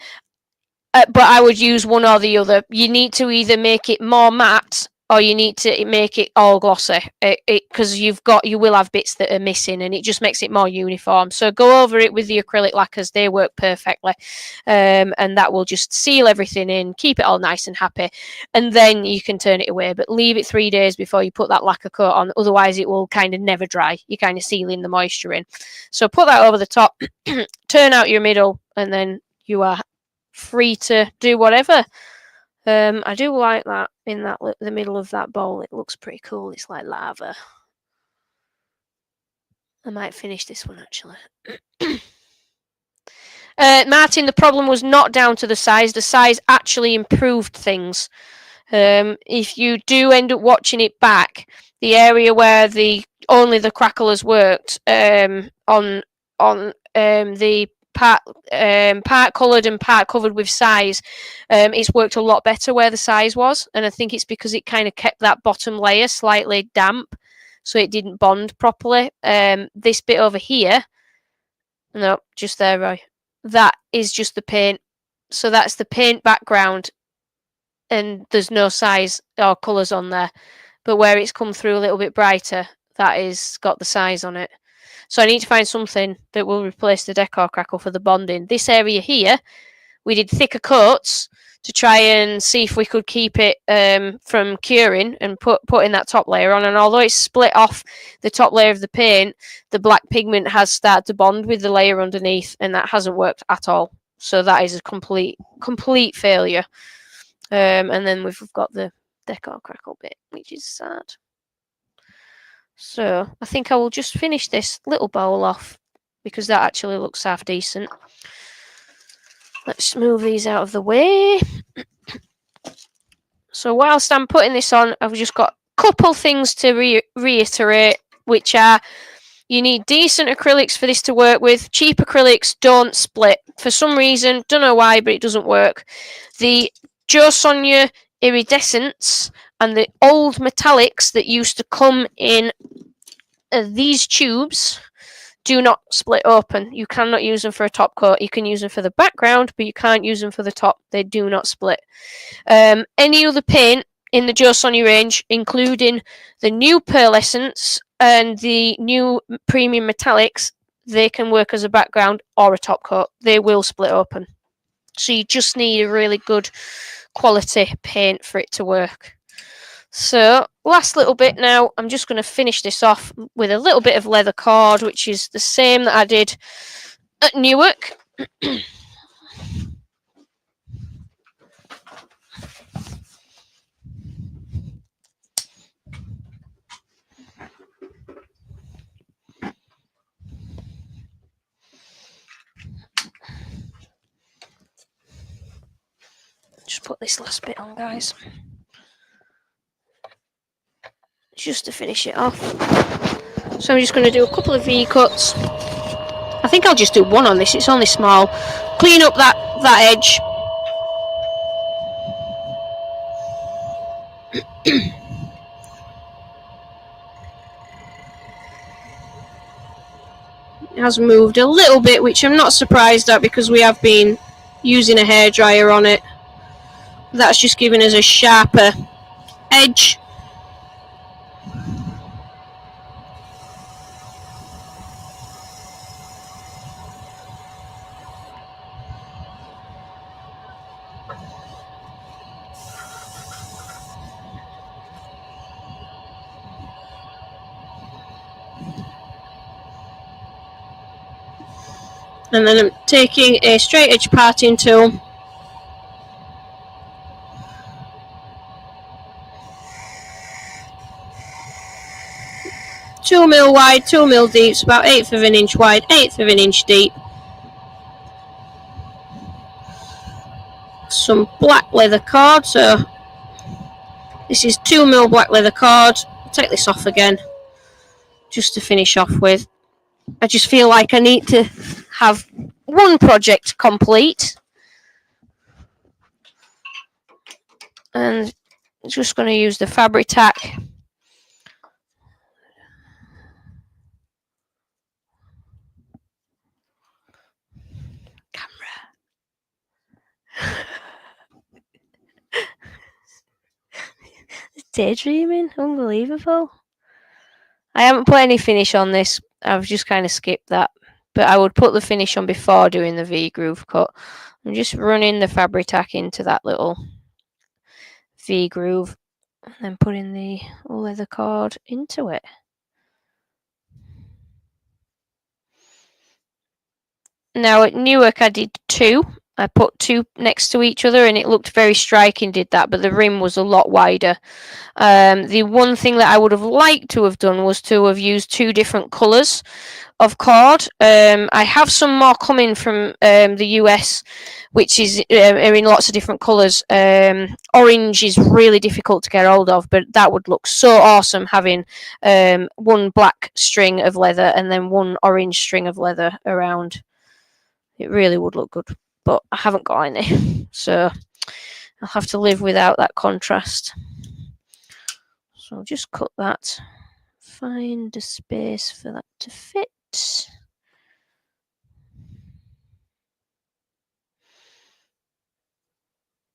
I would use one or the other. You need to either make it more matte, or you need to make it all glossy, because you will have bits that are missing, and it just makes it more uniform. So go over it with the acrylic lacquers; they work perfectly, and that will just seal everything in, keep it all nice and happy, and then you can turn it away. But leave it 3 days before you put that lacquer coat on, otherwise it will kind of never dry. You're kind of sealing the moisture in. So put that over the top, turn out your middle, and then you are free to do whatever. I do like that in the middle of that bowl. It looks pretty cool. It's like lava. I might finish this one actually. Martin, the problem was not down to the size. The size actually improved things. If you do end up watching it back, the area where only the crackle has worked on the part coloured and part covered with size, it's worked a lot better where the size was, and I think it's because it kind of kept that bottom layer slightly damp, so it didn't bond properly. This bit over here, no, just there, Roy, that is just the paint. So that's the paint background, and there's no size or colours on there, but where it's come through a little bit brighter, that is got the size on it. So I need to find something that will replace the Decor Crackle for the bonding. This area here, we did thicker coats to try and see if we could keep it from curing, and putting that top layer on. And although it's split off the top layer of the paint, the black pigment has started to bond with the layer underneath, and that hasn't worked at all. So that is a complete failure. And then we've got the Decor Crackle bit, which is sad. So I think I will just finish this little bowl off because that actually looks half decent. Let's move these out of the way. So whilst I'm putting this on, I've just got a couple things to reiterate, which are you need decent acrylics for this to work with. Cheap acrylics don't split. For some reason, don't know why, but it doesn't work. The Jo Sonja iridescents and the old metallics that used to come in these tubes do not split open. You cannot use them for a top coat. You can use them for the background, but you can't use them for the top. They do not split. Any other paint in the Jo Sonja range, including the new pearlescents and the new premium metallics, they can work as a background or a top coat. They will split open. So you just need a really good quality paint for it to work. So last little bit now, I'm just going to finish this off with a little bit of leather cord, which is the same that I did at Newark. Just put this last bit on, guys, just to finish it off. So I'm just going to do a couple of V-cuts. I think I'll just do one on this, it's only small. Clean up that edge. It has moved a little bit, which I'm not surprised at because we have been using a hairdryer on it. That's just giving us a sharper edge. And then I'm taking a straight edge parting tool. Two mil wide, 2 mil deep, it's about 1/8 of an inch wide, 1/8 of an inch deep. Some black leather cord, so this is 2 mil black leather cord. I'll take this off again, just to finish off with. I just feel like I need to have one project complete. And I'm just going to use the fabric tack. Camera. Daydreaming, unbelievable. I haven't put any finish on this. I've just kind of skipped that. But I would put the finish on before doing the V-groove cut. I'm just running the fabric tack into that little V-groove and then putting the leather cord into it. Now at Newark I did 2. I put 2 next to each other and it looked very striking, did that, but the rim was a lot wider. The one thing that I would have liked to have done was to have used 2 different colours of cord. I have some more coming from the US, which is are in lots of different colours. Orange is really difficult to get hold of, but that would look so awesome having one black string of leather and then one orange string of leather around. It really would look good, but I haven't got any, so I'll have to live without that contrast. So I'll just cut that, find a space for that to fit.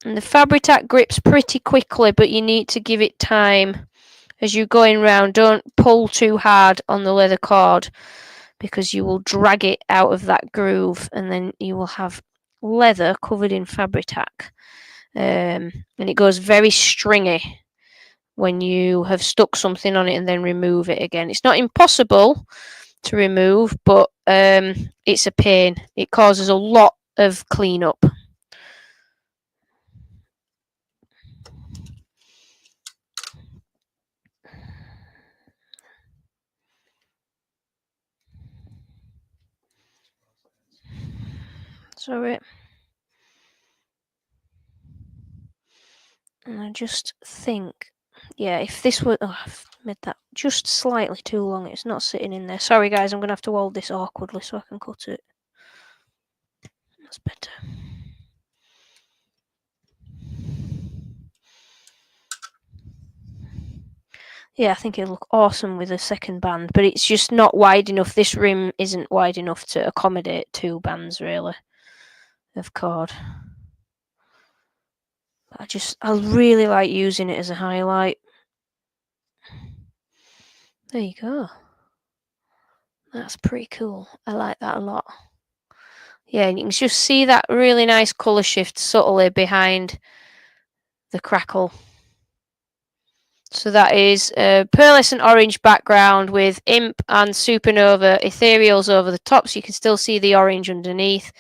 And the fabric tack grips pretty quickly, but you need to give it time as you're going round. Don't pull too hard on the leather cord because you will drag it out of that groove and then you will have leather covered in fabric tack. And it goes very stringy when you have stuck something on it and then remove it again. It's not impossible to remove, but it's a pain. It causes a lot of cleanup. Sorry. And I just think, yeah, if this were... Oh, I've made that just slightly too long. It's not sitting in there. Sorry, guys, I'm going to have to hold this awkwardly so I can cut it. That's better. Yeah, I think it'll look awesome with a second band, but it's just not wide enough. This rim isn't wide enough to accommodate 2 bands, really, of cord. I really like using it as a highlight. There you go. That's pretty cool. I like that a lot. Yeah, and you can just see that really nice colour shift subtly behind the crackle. So that is a pearlescent orange background with Imp and Supernova ethereals over the top, so you can still see the orange underneath.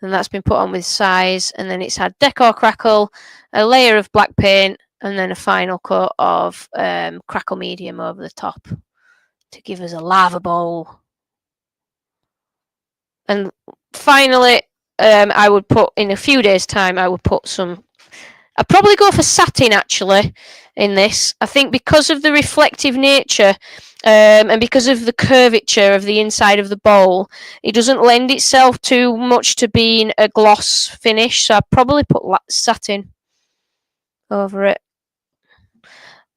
And that's been put on with size, and then it's had Decor Crackle, a layer of black paint, and then a final coat of Crackle Medium over the top to give us a lava bowl. And finally, I would put, in a few days' time, I would put some... I'd probably go for satin, actually, in this. I think because of the reflective nature and because of the curvature of the inside of the bowl, it doesn't lend itself too much to being a gloss finish. So I'd probably put satin over it.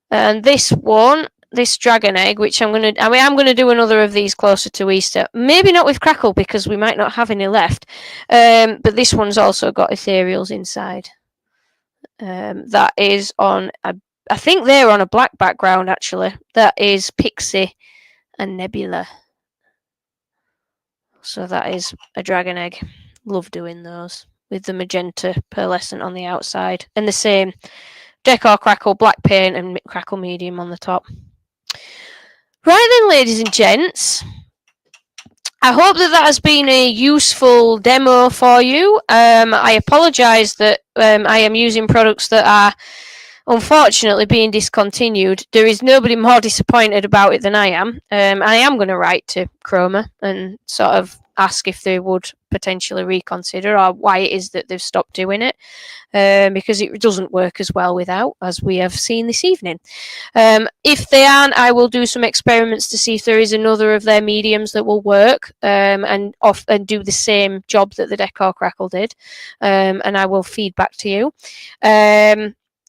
And this one, this dragon egg, which I'm going to do another of these closer to Easter. Maybe not with Crackle because we might not have any left. But this one's also got ethereals inside. That is on, I think they're on a black background, actually. That is Pixie and Nebula. So that is a dragon egg. Love doing those with the magenta pearlescent on the outside. And the same Decor Crackle, black paint, and Crackle Medium on the top. Right then, ladies and gents. I hope that has been a useful demo for you. I apologise that I am using products that are unfortunately being discontinued. There is nobody more disappointed about it than I am. I am going to write to Chroma and sort of ask if they would potentially reconsider or why it is that they've stopped doing it, because it doesn't work as well without, as we have seen this evening. If they aren't, I will do some experiments to see if there is another of their mediums that will work and do the same job that the Decor Crackle did, and I will feed back to you.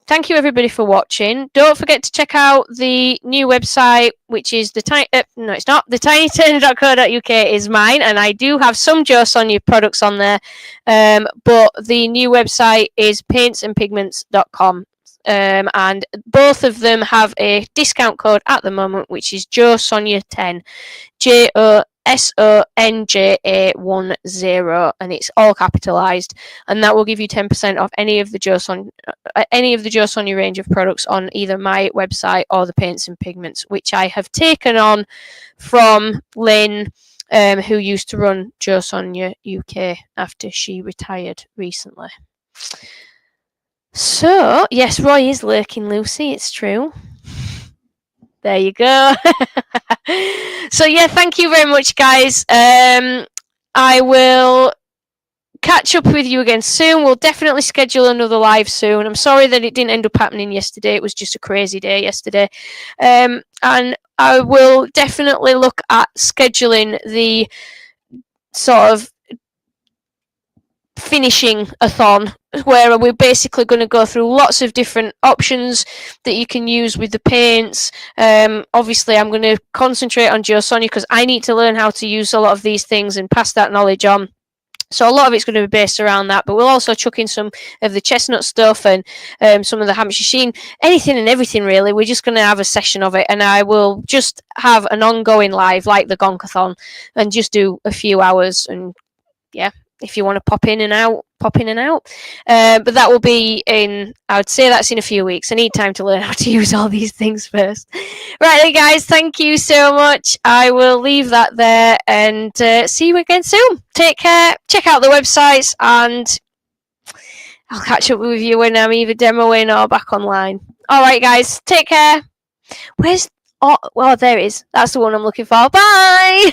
Thank you everybody for watching. Don't forget to check out the new website, which is the tinyturner.co.uk is mine, and I do have some Jo Sonja products on there. But the new website is paintsandpigments.com. And both of them have a discount code at the moment, which is Jo Sonja 10, JOSONJA10, and it's all capitalized, and that will give you 10% off any of the Jo Sonja range of products on either my website or the Paints and Pigments, which I have taken on from Lynn, who used to run Jo Sonja UK after she retired recently. So, yes, Roy is lurking, Lucy, it's true. There you go. So, yeah, thank you very much, guys. I will catch up with you again soon. We'll definitely schedule another live soon. I'm sorry that it didn't end up happening yesterday. It was just a crazy day yesterday. And I will definitely look at scheduling the sort of finishing a thon where we're basically going to go through lots of different options that you can use with the paints. Obviously I'm going to concentrate on Jo Sonja because I need to learn how to use a lot of these things and pass that knowledge on. So a lot of it's going to be based around that, but we'll also chuck in some of the chestnut stuff and some of the Hampshire sheen, anything and everything really. We're just going to have a session of it, and I will just have an ongoing live like the Gonkathon and just do a few hours. And yeah, if you want to pop in and out, pop in and out. But that will be in, I would say that's in a few weeks. I need time to learn how to use all these things first. Right then, guys, thank you so much. I will leave that there and see you again soon. Take care. Check out the websites, and I'll catch up with you when I'm either demoing or back online. All right, guys, take care. Where's... Oh, well, there it is. That's the one I'm looking for. Bye!